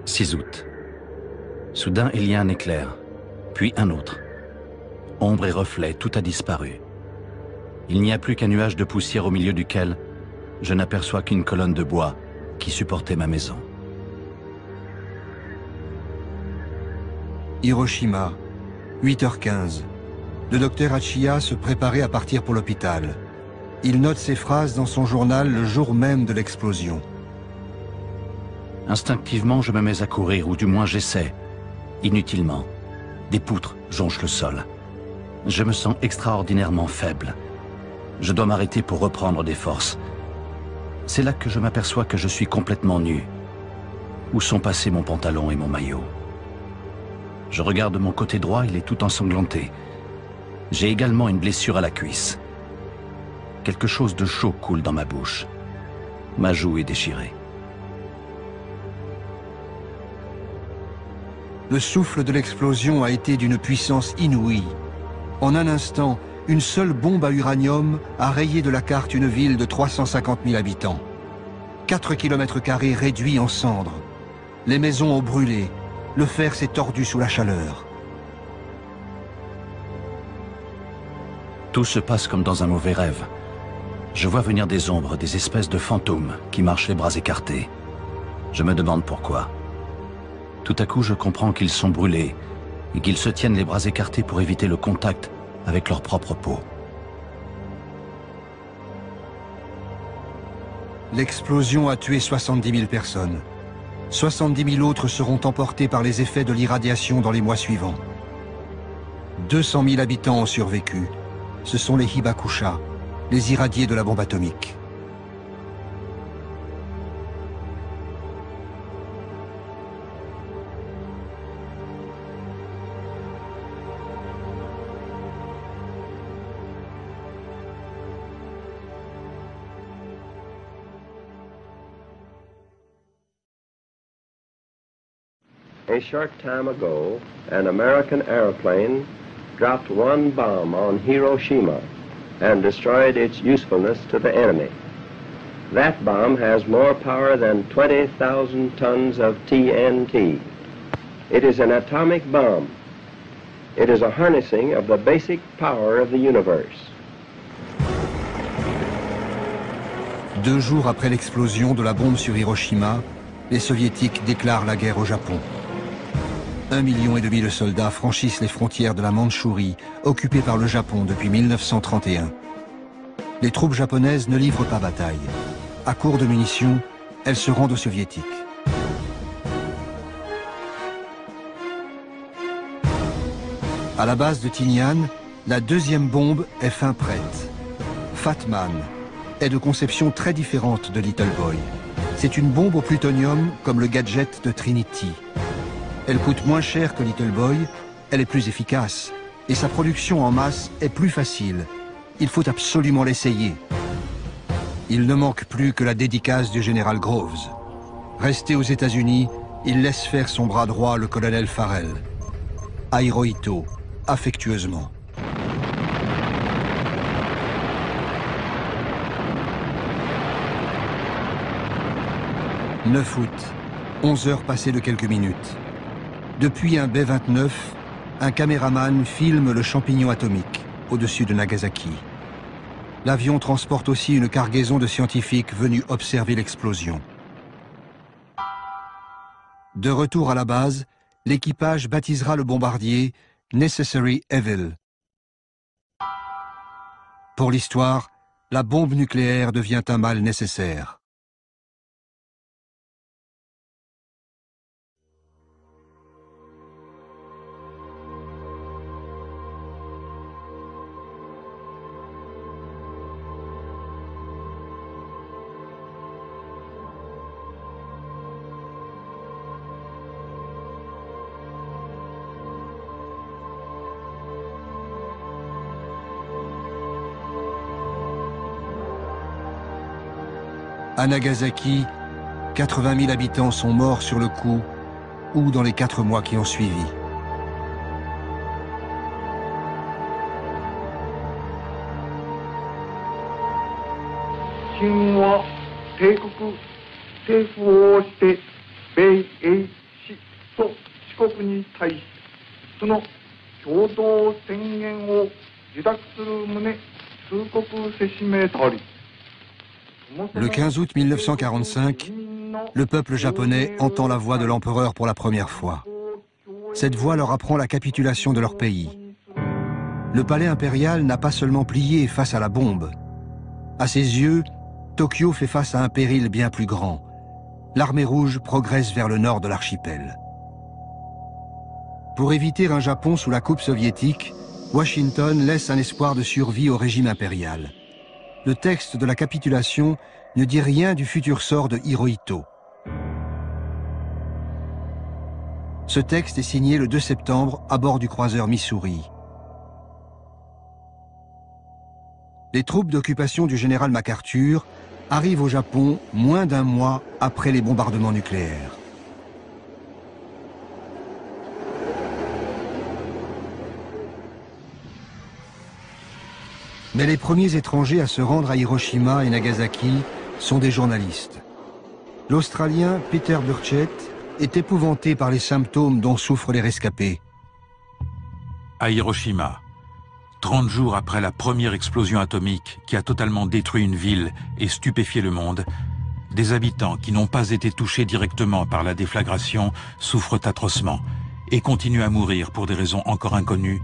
« 6 août. Soudain, il y a un éclair, puis un autre. Ombre et reflet, tout a disparu. Il n'y a plus qu'un nuage de poussière au milieu duquel je n'aperçois qu'une colonne de bois qui supportait ma maison. Hiroshima, 8h15. Le docteur Hachiya se préparait à partir pour l'hôpital. Il note ces phrases dans son journal le jour même de l'explosion. Instinctivement, je me mets à courir, ou du moins j'essaie. Inutilement. Des poutres jonchent le sol. Je me sens extraordinairement faible. Je dois m'arrêter pour reprendre des forces. C'est là que je m'aperçois que je suis complètement nu. Où sont passés mon pantalon et mon maillot? Je regarde mon côté droit, il est tout ensanglanté. J'ai également une blessure à la cuisse. Quelque chose de chaud coule dans ma bouche. Ma joue est déchirée. Le souffle de l'explosion a été d'une puissance inouïe. En un instant, une seule bombe à uranium a rayé de la carte une ville de 350 000 habitants. 4 km² réduits en cendres. Les maisons ont brûlé. Le fer s'est tordu sous la chaleur. Tout se passe comme dans un mauvais rêve. Je vois venir des ombres, des espèces de fantômes qui marchent les bras écartés. Je me demande pourquoi. Tout à coup, je comprends qu'ils sont brûlés et qu'ils se tiennent les bras écartés pour éviter le contact avec leur propre peau. L'explosion a tué 70 000 personnes. 70 000 autres seront emportés par les effets de l'irradiation dans les mois suivants. 200 000 habitants ont survécu. Ce sont les Hibakusha, les irradiés de la bombe atomique. A short time ago, an American airplane dropped one bomb on Hiroshima and destroyed its usefulness to the enemy. That bomb has more power than 20,000 tons of TNT. It is an atomic bomb. It is a harnessing of the basic power of the universe. 2 jours après l'explosion de la bombe sur Hiroshima, les Soviétiques déclarent la guerre au Japon. 1,5 million de soldats franchissent les frontières de la Mandchourie, occupée par le Japon depuis 1931. Les troupes japonaises ne livrent pas bataille. À court de munitions, elles se rendent aux Soviétiques. À la base de Tinian, la 2e bombe est fin prête. Fat Man est de conception très différente de Little Boy. C'est une bombe au plutonium comme le gadget de Trinity. Elle coûte moins cher que Little Boy, elle est plus efficace, et sa production en masse est plus facile. Il faut absolument l'essayer. Il ne manque plus que la dédicace du général Groves. Resté aux États-Unis, il laisse faire son bras droit, le colonel Farrell. À Hirohito, affectueusement. « 9 août, 11 heures passées de quelques minutes. Depuis un B-29, un caméraman filme le champignon atomique au-dessus de Nagasaki. L'avion transporte aussi une cargaison de scientifiques venus observer l'explosion. De retour à la base, l'équipage baptisera le bombardier Necessary Evil. Pour l'histoire, la bombe nucléaire devient un mal nécessaire. À Nagasaki, 80 000 habitants sont morts sur le coup ou dans les 4 mois qui ont suivi. 国に対しその共同宣言を受諾する旨通告せしめたり。Le 15 août 1945, le peuple japonais entend la voix de l'empereur pour la première fois. Cette voix leur apprend la capitulation de leur pays. Le palais impérial n'a pas seulement plié face à la bombe. À ses yeux, Tokyo fait face à un péril bien plus grand. L'armée rouge progresse vers le nord de l'archipel. Pour éviter un Japon sous la coupe soviétique, Washington laisse un espoir de survie au régime impérial. Le texte de la capitulation ne dit rien du futur sort de Hirohito. Ce texte est signé le 2 septembre à bord du croiseur Missouri. Les troupes d'occupation du général MacArthur arrivent au Japon moins d'un mois après les bombardements nucléaires. Mais les premiers étrangers à se rendre à Hiroshima et Nagasaki sont des journalistes. L'Australien Peter Burchett est épouvanté par les symptômes dont souffrent les rescapés. À Hiroshima, 30 jours après la première explosion atomique qui a totalement détruit une ville et stupéfié le monde, des habitants qui n'ont pas été touchés directement par la déflagration souffrent atrocement et continuent à mourir pour des raisons encore inconnues,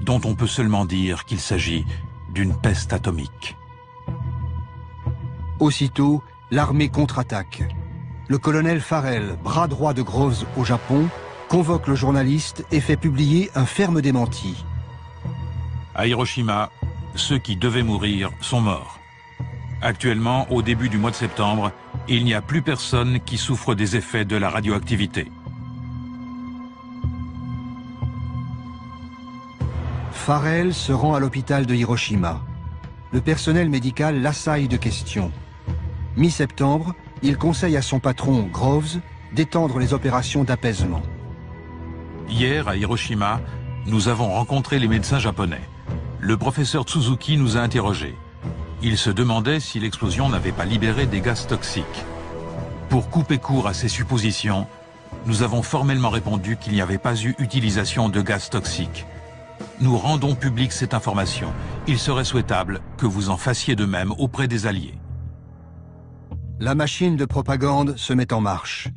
dont on peut seulement dire qu'il s'agit d'une peste atomique. Aussitôt, l'armée contre-attaque. Le colonel Farrell, bras droit de Groves au Japon, convoque le journaliste et fait publier un ferme démenti. À Hiroshima, ceux qui devaient mourir sont morts. Actuellement, au début du mois de septembre, il n'y a plus personne qui souffre des effets de la radioactivité. Farrell se rend à l'hôpital de Hiroshima. Le personnel médical l'assaille de questions. Mi-septembre, il conseille à son patron, Groves, d'étendre les opérations d'apaisement. Hier, à Hiroshima, nous avons rencontré les médecins japonais. Le professeur Tsuzuki nous a interrogés. Il se demandait si l'explosion n'avait pas libéré des gaz toxiques. Pour couper court à ces suppositions, nous avons formellement répondu qu'il n'y avait pas eu utilisation de gaz toxiques. Nous rendons publique cette information. Il serait souhaitable que vous en fassiez de même auprès des Alliés. La machine de propagande se met en marche.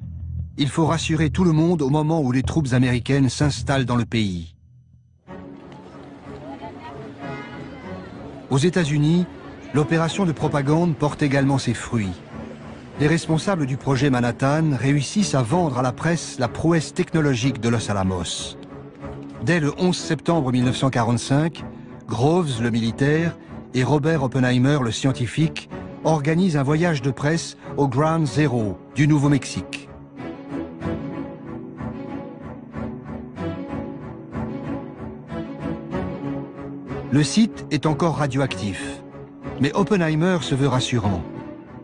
Il faut rassurer tout le monde au moment où les troupes américaines s'installent dans le pays. Aux États-Unis, l'opération de propagande porte également ses fruits. Les responsables du projet Manhattan réussissent à vendre à la presse la prouesse technologique de Los Alamos. Dès le 11 septembre 1945, Groves, le militaire, et Robert Oppenheimer, le scientifique, organisent un voyage de presse au Ground Zero du Nouveau-Mexique. Le site est encore radioactif, mais Oppenheimer se veut rassurant.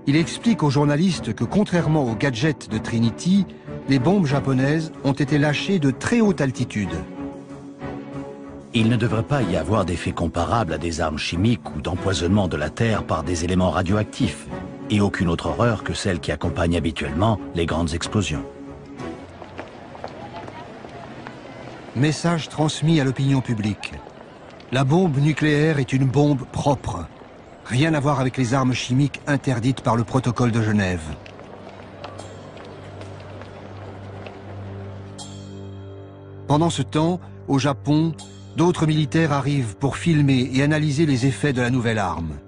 Il explique aux journalistes que contrairement aux gadgets de Trinity, les bombes japonaises ont été lâchées de très haute altitude. Il ne devrait pas y avoir d'effet comparable à des armes chimiques ou d'empoisonnement de la Terre par des éléments radioactifs, et aucune autre horreur que celle qui accompagne habituellement les grandes explosions. Message transmis à l'opinion publique. La bombe nucléaire est une bombe propre. Rien à voir avec les armes chimiques interdites par le protocole de Genève. Pendant ce temps, au Japon, d'autres militaires arrivent pour filmer et analyser les effets de la nouvelle arme.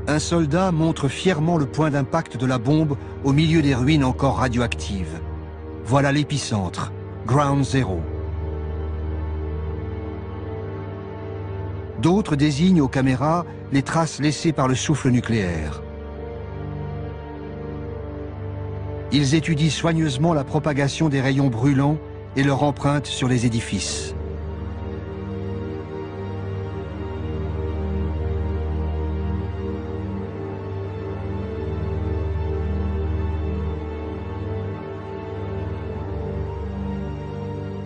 Un soldat montre fièrement le point d'impact de la bombe au milieu des ruines encore radioactives. Voilà l'épicentre, Ground Zero. D'autres désignent aux caméras les traces laissées par le souffle nucléaire. Ils étudient soigneusement la propagation des rayons brûlants et leur empreinte sur les édifices.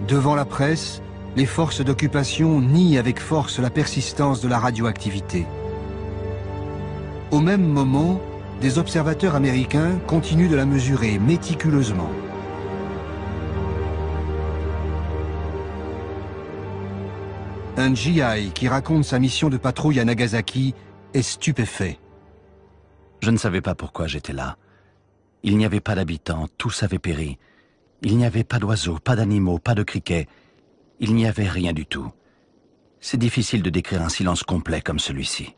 Devant la presse, les forces d'occupation nient avec force la persistance de la radioactivité. Au même moment, des observateurs américains continuent de la mesurer méticuleusement. Un GI qui raconte sa mission de patrouille à Nagasaki est stupéfait. Je ne savais pas pourquoi j'étais là. Il n'y avait pas d'habitants, tous avaient péri. Il n'y avait pas d'oiseaux, pas d'animaux, pas de criquets. Il n'y avait rien du tout. C'est difficile de décrire un silence complet comme celui-ci.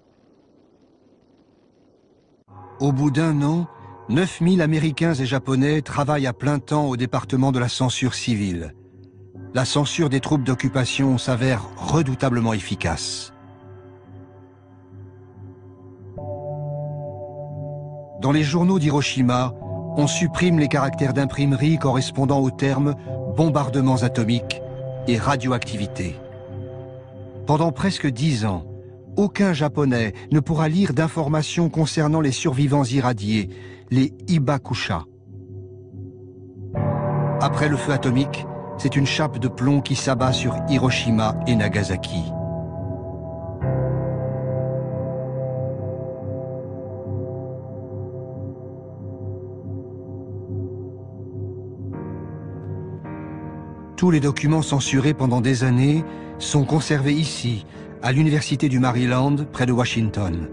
Au bout d'un an, 9000 Américains et Japonais travaillent à plein temps au département de la censure civile. La censure des troupes d'occupation s'avère redoutablement efficace. Dans les journaux d'Hiroshima, on supprime les caractères d'imprimerie correspondant aux termes bombardements atomiques et radioactivité. Pendant presque 10 ans, aucun Japonais ne pourra lire d'informations concernant les survivants irradiés, les Hibakusha. Après le feu atomique, c'est une chape de plomb qui s'abat sur Hiroshima et Nagasaki. Tous les documents censurés pendant des années sont conservés ici, à l'Université du Maryland, près de Washington.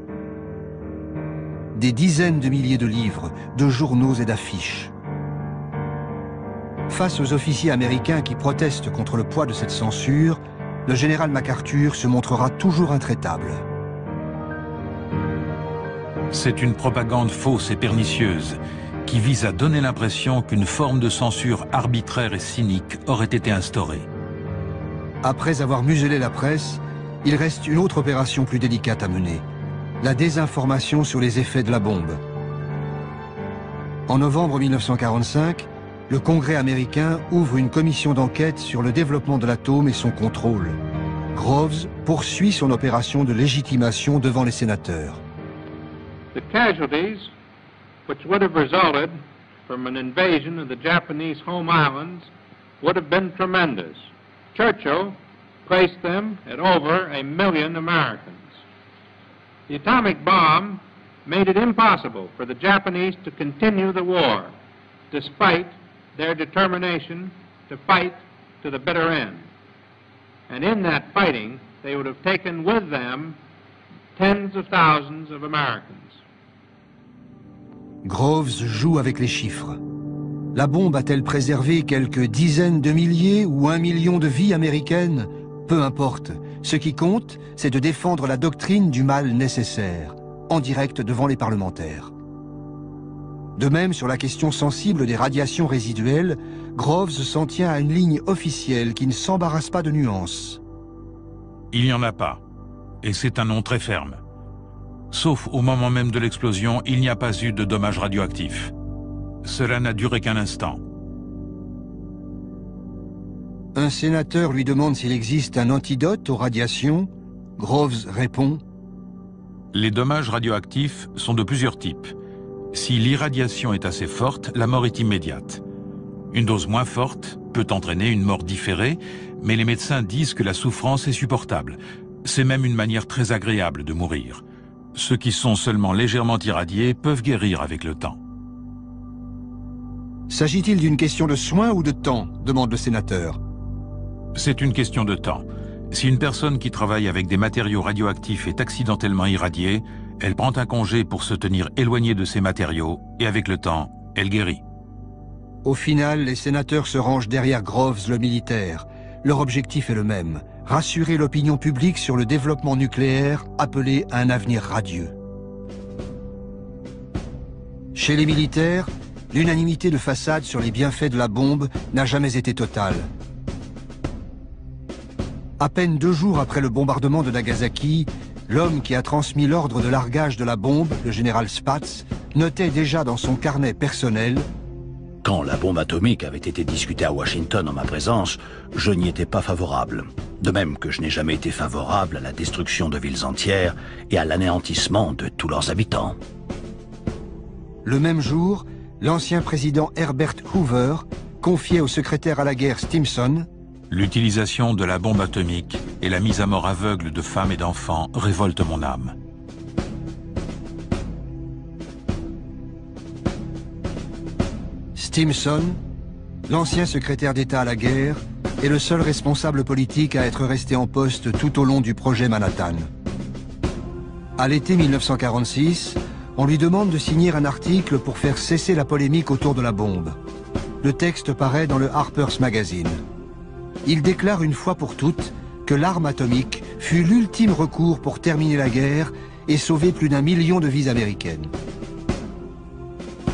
Des dizaines de milliers de livres, de journaux et d'affiches. Face aux officiers américains qui protestent contre le poids de cette censure, le général MacArthur se montrera toujours intraitable. C'est une propagande fausse et pernicieuse qui vise à donner l'impression qu'une forme de censure arbitraire et cynique aurait été instaurée. Après avoir muselé la presse, il reste une autre opération plus délicate à mener, la désinformation sur les effets de la bombe. En novembre 1945, le Congrès américain ouvre une commission d'enquête sur le développement de l'atome et son contrôle. Groves poursuit son opération de légitimation devant les sénateurs. The casualties which would have resulted from an invasion of the Japanese home islands would have been tremendous. Churchill placed them at over 1 million Americans. The atomic bomb made it impossible for the Japanese to continue the war, despite their determination to fight to the bitter end. And in that fighting, they would have taken with them tens of thousands of Americans. Groves joue avec les chiffres. La bombe a-t-elle préservé quelques dizaines de milliers ou 1 million de vies américaines? Peu importe. Ce qui compte, c'est de défendre la doctrine du mal nécessaire, en direct devant les parlementaires. De même, sur la question sensible des radiations résiduelles, Groves s'en tient à une ligne officielle qui ne s'embarrasse pas de nuances. Il n'y en a pas, et c'est un nom très ferme. Sauf au moment même de l'explosion, il n'y a pas eu de dommages radioactifs. Cela n'a duré qu'un instant. Un sénateur lui demande s'il existe un antidote aux radiations. Groves répond: Les dommages radioactifs sont de plusieurs types. Si l'irradiation est assez forte, la mort est immédiate. Une dose moins forte peut entraîner une mort différée, mais les médecins disent que la souffrance est supportable. C'est même une manière très agréable de mourir. Ceux qui sont seulement légèrement irradiés peuvent guérir avec le temps. S'agit-il d'une question de soins ou de temps? Demande le sénateur. C'est une question de temps. Si une personne qui travaille avec des matériaux radioactifs est accidentellement irradiée, elle prend un congé pour se tenir éloignée de ces matériaux et avec le temps, elle guérit. Au final, les sénateurs se rangent derrière Groves, le militaire. Leur objectif est le même: rassurer l'opinion publique sur le développement nucléaire appelé à un avenir radieux. Chez les militaires, l'unanimité de façade sur les bienfaits de la bombe n'a jamais été totale. À peine 2 jours après le bombardement de Nagasaki, l'homme qui a transmis l'ordre de largage de la bombe, le général Spaatz, notait déjà dans son carnet personnel: Quand la bombe atomique avait été discutée à Washington en ma présence, je n'y étais pas favorable. De même que je n'ai jamais été favorable à la destruction de villes entières et à l'anéantissement de tous leurs habitants. Le même jour, l'ancien président Herbert Hoover confiait au secrétaire à la guerre Stimson: L'utilisation de la bombe atomique et la mise à mort aveugle de femmes et d'enfants révoltent mon âme. Stimson, l'ancien secrétaire d'État à la guerre, est le seul responsable politique à être resté en poste tout au long du projet Manhattan. À l'été 1946, on lui demande de signer un article pour faire cesser la polémique autour de la bombe. Le texte paraît dans le Harper's Magazine. Il déclare une fois pour toutes que l'arme atomique fut l'ultime recours pour terminer la guerre et sauver plus d'1 million de vies américaines.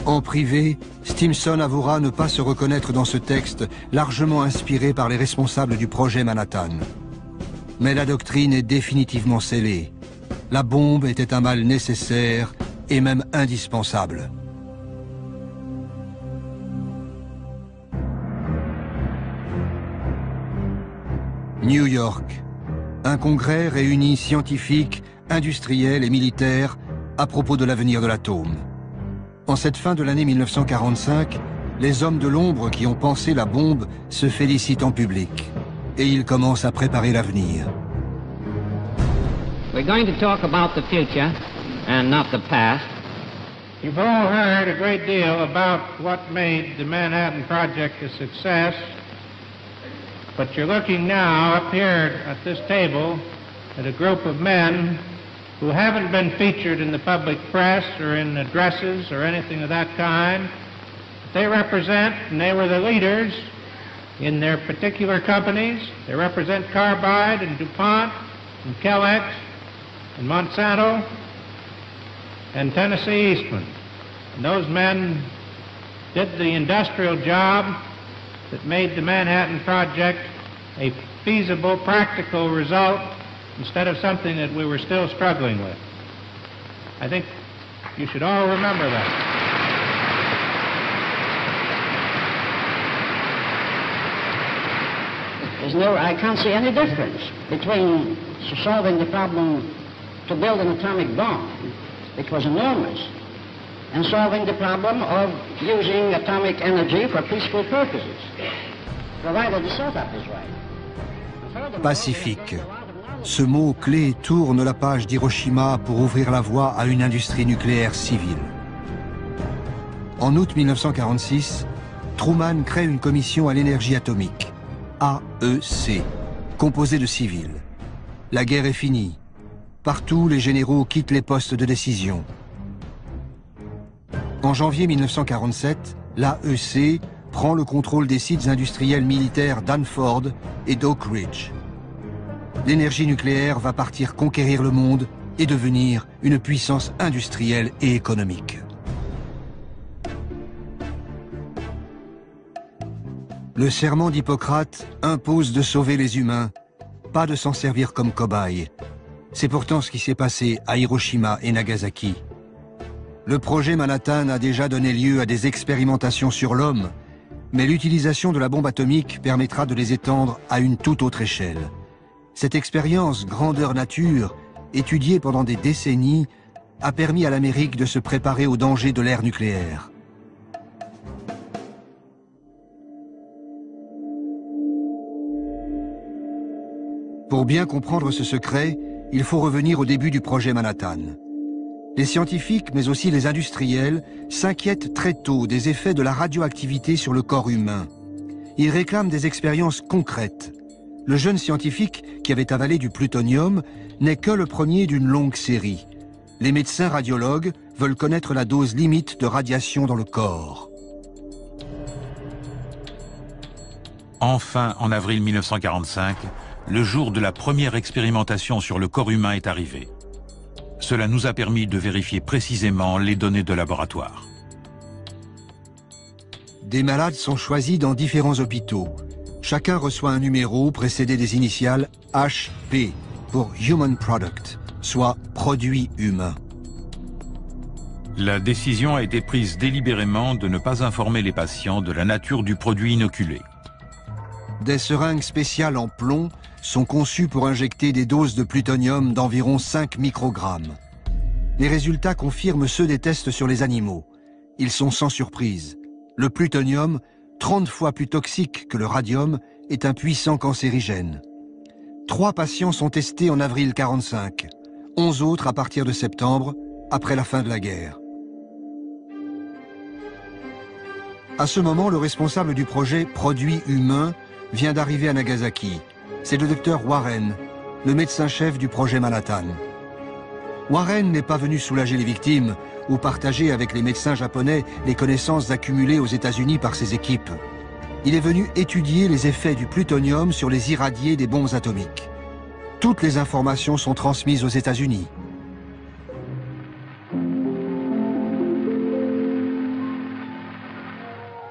En privé, Stimson avouera ne pas se reconnaître dans ce texte largement inspiré par les responsables du projet Manhattan. Mais la doctrine est définitivement scellée. La bombe était un mal nécessaire et même indispensable. New York. Un congrès réunit scientifiques, industriels et militaires à propos de l'avenir de l'atome. En cette fin de l'année 1945, les hommes de l'ombre qui ont pensé la bombe se félicitent en public. Et ils commencent à préparer l'avenir. We're going to talk about the future and not the past. You've all heard a great deal about what made the Manhattan Project a success, but you're looking now up here at this table at a group of men who haven't been featured in the public press or in addresses or anything of that kind. They represent, and they were the leaders in their particular companies. They represent Carbide and DuPont and Kellex and Monsanto and Tennessee Eastman. And those men did the industrial job that made the Manhattan Project a feasible, practical result instead of something that we were still struggling with. I think you should all remember that. I can't see any difference between solving the problem to build an atomic bomb, which was enormous, and solving the problem of using atomic energy for peaceful purposes, provided the setup is right. Pacifique. Ce mot clé tourne la page d'Hiroshima pour ouvrir la voie à une industrie nucléaire civile. En août 1946, Truman crée une commission à l'énergie atomique, AEC, composée de civils. La guerre est finie. Partout, les généraux quittent les postes de décision. En janvier 1947, l'AEC prend le contrôle des sites industriels militaires d'Hanford et d'Oak Ridge. L'énergie nucléaire va partir conquérir le monde et devenir une puissance industrielle et économique. Le serment d'Hippocrate impose de sauver les humains, pas de s'en servir comme cobayes. C'est pourtant ce qui s'est passé à Hiroshima et Nagasaki. Le projet Manhattan a déjà donné lieu à des expérimentations sur l'homme, mais l'utilisation de la bombe atomique permettra de les étendre à une toute autre échelle. Cette expérience grandeur nature, étudiée pendant des décennies, a permis à l'Amérique de se préparer aux dangers de l'ère nucléaire. Pour bien comprendre ce secret, il faut revenir au début du projet Manhattan. Les scientifiques, mais aussi les industriels, s'inquiètent très tôt des effets de la radioactivité sur le corps humain. Ils réclament des expériences concrètes. Le jeune scientifique qui avait avalé du plutonium n'est que le premier d'une longue série. Les médecins radiologues veulent connaître la dose limite de radiation dans le corps. Enfin, en avril 1945, le jour de la première expérimentation sur le corps humain est arrivé. Cela nous a permis de vérifier précisément les données de laboratoire. Des malades sont choisis dans différents hôpitaux. Chacun reçoit un numéro précédé des initiales HP pour Human Product, soit produit humain. La décision a été prise délibérément de ne pas informer les patients de la nature du produit inoculé. Des seringues spéciales en plomb sont conçues pour injecter des doses de plutonium d'environ 5 microgrammes. Les résultats confirment ceux des tests sur les animaux. Ils sont sans surprise. Le plutonium, 30 fois plus toxique que le radium, est un puissant cancérigène. 3 patients sont testés en avril 1945, 11 autres à partir de septembre, après la fin de la guerre. À ce moment, le responsable du projet Produit humain vient d'arriver à Nagasaki. C'est le docteur Warren, le médecin-chef du projet Manhattan. Warren n'est pas venu soulager les victimes ou partager avec les médecins japonais les connaissances accumulées aux États-Unis par ses équipes. Il est venu étudier les effets du plutonium sur les irradiés des bombes atomiques. Toutes les informations sont transmises aux États-Unis.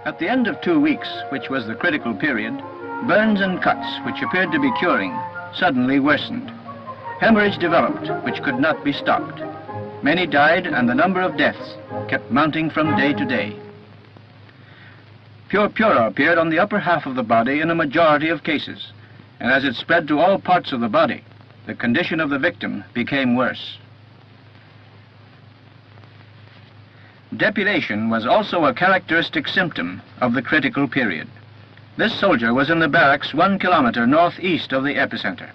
At the end of 2 weeks, which was the critical period, burns and cuts, which appeared to be curing, suddenly worsened. Hemorrhage developed, which could not be stopped. Many died, and the number of deaths kept mounting from day to day. Purpura appeared on the upper half of the body in a majority of cases, and as it spread to all parts of the body, the condition of the victim became worse. Depilation was also a characteristic symptom of the critical period. This soldier was in the barracks 1 kilometer northeast of the epicenter.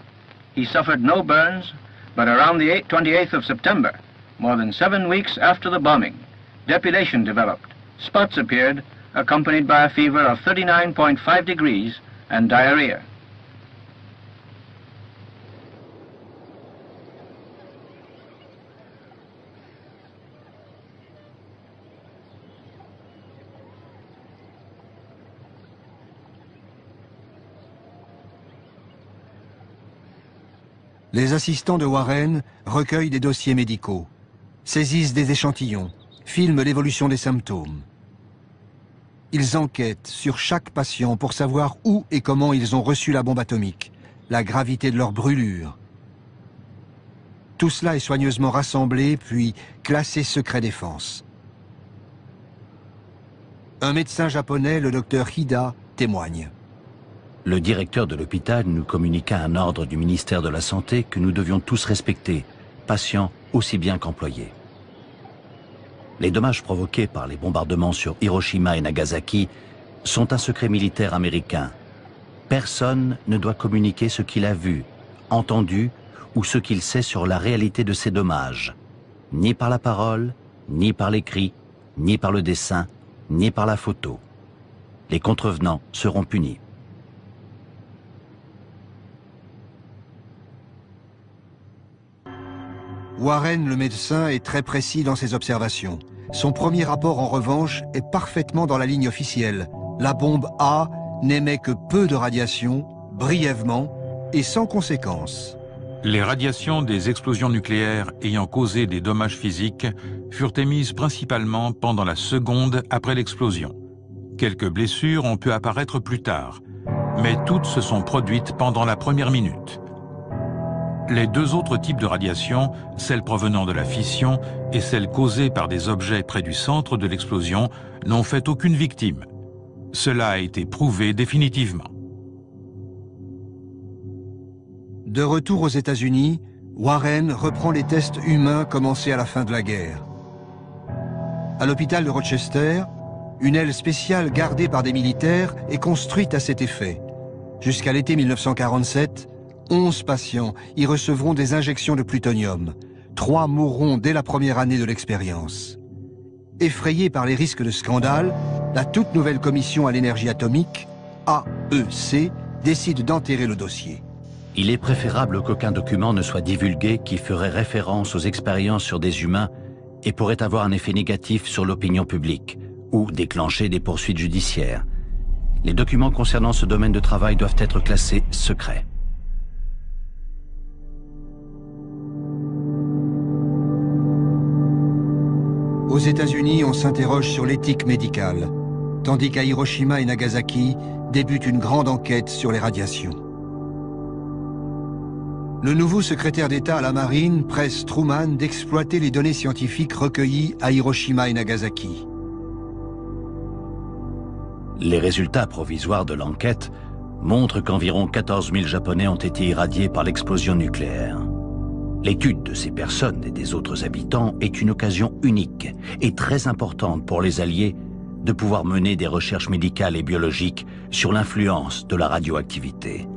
He suffered no burns, but around the 28th of September, more than 7 weeks after the bombing, depilation developed. Spots appeared, accompanied by a fever of 39.5 degrees and diarrhea. Les assistants de Warren recueillent des dossiers médicaux, saisissent des échantillons, filment l'évolution des symptômes. Ils enquêtent sur chaque patient pour savoir où et comment ils ont reçu la bombe atomique, la gravité de leur brûlure. Tout cela est soigneusement rassemblé, puis classé secret défense. Un médecin japonais, le docteur Hida, témoigne. Le directeur de l'hôpital nous communiqua un ordre du ministère de la Santé que nous devions tous respecter, patients aussi bien qu'employés. Les dommages provoqués par les bombardements sur Hiroshima et Nagasaki sont un secret militaire américain. Personne ne doit communiquer ce qu'il a vu, entendu ou ce qu'il sait sur la réalité de ces dommages, ni par la parole, ni par l'écrit, ni par le dessin, ni par la photo. Les contrevenants seront punis. Warren, le médecin, est très précis dans ses observations. Son premier rapport, en revanche, est parfaitement dans la ligne officielle. La bombe A n'émet que peu de radiation, brièvement et sans conséquences. Les radiations des explosions nucléaires ayant causé des dommages physiques furent émises principalement pendant la seconde après l'explosion. Quelques blessures ont pu apparaître plus tard, mais toutes se sont produites pendant la première minute. Les 2 autres types de radiations, celle provenant de la fission et celle causée par des objets près du centre de l'explosion, n'ont fait aucune victime. Cela a été prouvé définitivement. De retour aux États-Unis, Warren reprend les tests humains commencés à la fin de la guerre. À l'hôpital de Rochester, une aile spéciale gardée par des militaires est construite à cet effet. Jusqu'à l'été 1947, 11 patients y recevront des injections de plutonium. 3 mourront dès la première année de l'expérience. Effrayée par les risques de scandale, la toute nouvelle commission à l'énergie atomique, AEC, décide d'enterrer le dossier. Il est préférable qu'aucun document ne soit divulgué qui ferait référence aux expériences sur des humains et pourrait avoir un effet négatif sur l'opinion publique ou déclencher des poursuites judiciaires. Les documents concernant ce domaine de travail doivent être classés secrets. Aux États-Unis, on s'interroge sur l'éthique médicale, tandis qu'à Hiroshima et Nagasaki débute une grande enquête sur les radiations. Le nouveau secrétaire d'État à la Marine presse Truman d'exploiter les données scientifiques recueillies à Hiroshima et Nagasaki. Les résultats provisoires de l'enquête montrent qu'environ 14 000 Japonais ont été irradiés par l'explosion nucléaire. L'étude de ces personnes et des autres habitants est une occasion unique et très importante pour les Alliés de pouvoir mener des recherches médicales et biologiques sur l'influence de la radioactivité.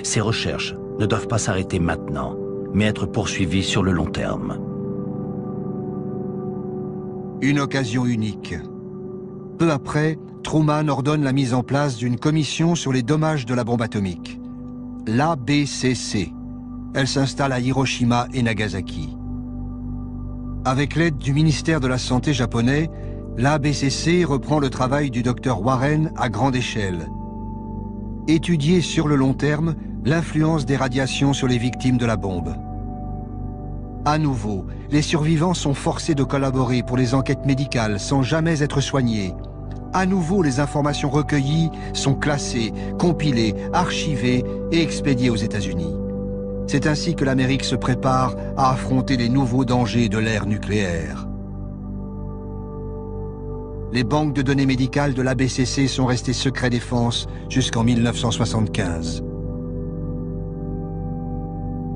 Ces recherches ne doivent pas s'arrêter maintenant, mais être poursuivies sur le long terme. Une occasion unique. Peu après, Truman ordonne la mise en place d'une commission sur les dommages de la bombe atomique, l'ABCC. Elle s'installe à Hiroshima et Nagasaki. Avec l'aide du ministère de la Santé japonais, l'ABCC reprend le travail du docteur Warren à grande échelle. Étudier sur le long terme l'influence des radiations sur les victimes de la bombe. À nouveau, les survivants sont forcés de collaborer pour les enquêtes médicales sans jamais être soignés. À nouveau, les informations recueillies sont classées, compilées, archivées et expédiées aux États-Unis. C'est ainsi que l'Amérique se prépare à affronter les nouveaux dangers de l'ère nucléaire. Les banques de données médicales de l'ABCC sont restées secret défense jusqu'en 1975.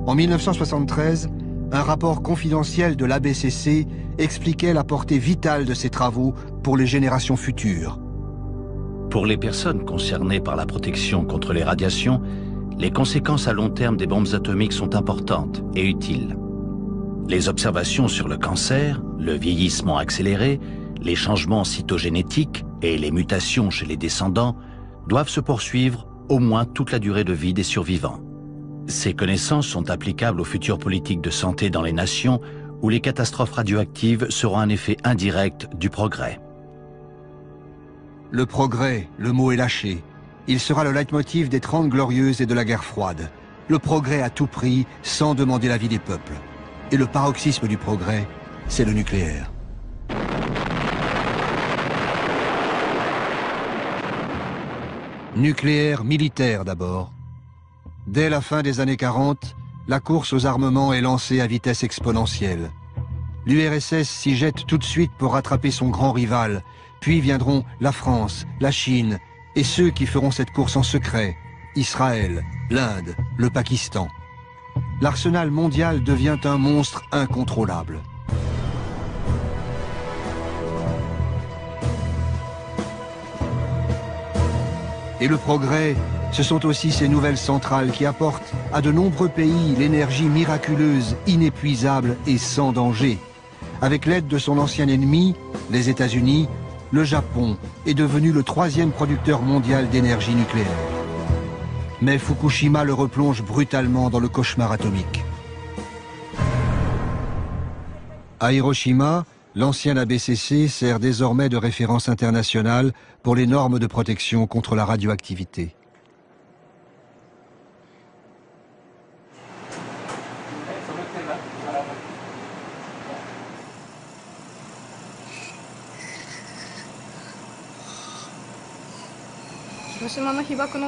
En 1973, un rapport confidentiel de l'ABCC expliquait la portée vitale de ces travaux pour les générations futures. Pour les personnes concernées par la protection contre les radiations, les conséquences à long terme des bombes atomiques sont importantes et utiles. Les observations sur le cancer, le vieillissement accéléré, les changements cytogénétiques et les mutations chez les descendants doivent se poursuivre au moins toute la durée de vie des survivants. Ces connaissances sont applicables aux futures politiques de santé dans les nations où les catastrophes radioactives seront un effet indirect du progrès. Le progrès, le mot est lâché. Il sera le leitmotiv des 30 Glorieuses et de la guerre froide. Le progrès à tout prix, sans demander l'avis des peuples. Et le paroxysme du progrès, c'est le nucléaire. Nucléaire militaire d'abord. Dès la fin des années 40, la course aux armements est lancée à vitesse exponentielle. L'URSS s'y jette tout de suite pour rattraper son grand rival, puis viendront la France, la Chine, et ceux qui feront cette course en secret, Israël, l'Inde, le Pakistan. L'arsenal mondial devient un monstre incontrôlable. Et le progrès, ce sont aussi ces nouvelles centrales qui apportent à de nombreux pays l'énergie miraculeuse, inépuisable et sans danger. Avec l'aide de son ancien ennemi, les États-Unis, le Japon est devenu le 3e producteur mondial d'énergie nucléaire. Mais Fukushima le replonge brutalement dans le cauchemar atomique. À Hiroshima, l'ancien ABCC sert désormais de référence internationale pour les normes de protection contre la radioactivité.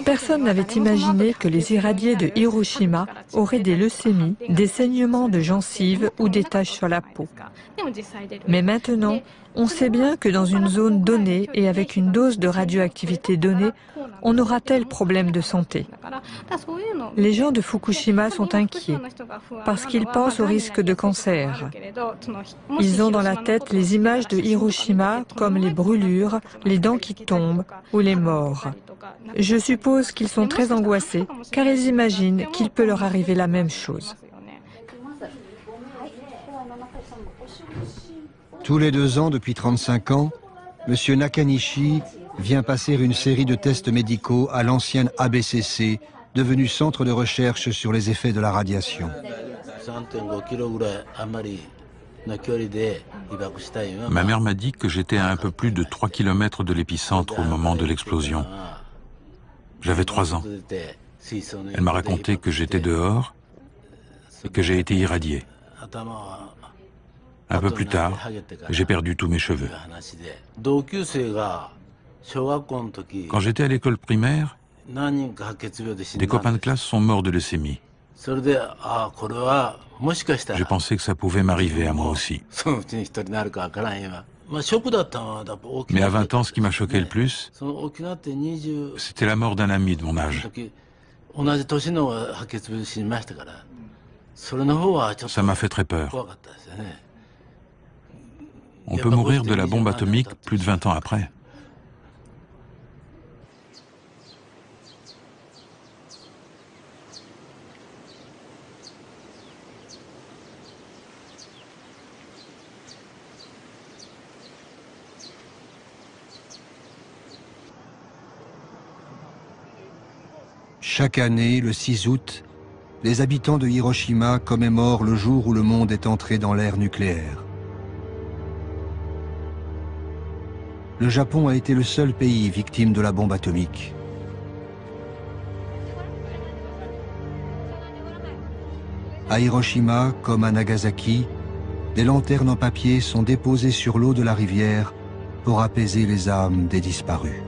Personne n'avait imaginé que les irradiés de Hiroshima auraient des leucémies, des saignements de gencives ou des taches sur la peau. Mais maintenant, on sait bien que dans une zone donnée et avec une dose de radioactivité donnée, on aura tel problème de santé. Les gens de Fukushima sont inquiets parce qu'ils pensent au risque de cancer. Ils ont dans la tête les images de Hiroshima comme les brûlures, les dents qui tombent ou les morts. Je suppose qu'ils sont très angoissés car ils imaginent qu'il peut leur arriver la même chose. Tous les 2 ans, depuis 35 ans, M. Nakanishi vient passer une série de tests médicaux à l'ancienne ABCC, devenue centre de recherche sur les effets de la radiation. Ma mère m'a dit que j'étais à un peu plus de 3 km de l'épicentre au moment de l'explosion. J'avais 3 ans. Elle m'a raconté que j'étais dehors et que j'ai été irradié. Un peu plus tard, j'ai perdu tous mes cheveux. Quand j'étais à l'école primaire, des copains de classe sont morts de leucémie. J'ai pensé que ça pouvait m'arriver à moi aussi. Mais à 20 ans, ce qui m'a choqué le plus, c'était la mort d'un ami de mon âge. Ça m'a fait très peur. On peut mourir de la bombe atomique plus de 20 ans après. Chaque année, le 6 août, les habitants de Hiroshima commémorent le jour où le monde est entré dans l'ère nucléaire. Le Japon a été le seul pays victime de la bombe atomique. À Hiroshima, comme à Nagasaki, des lanternes en papier sont déposées sur l'eau de la rivière pour apaiser les âmes des disparus.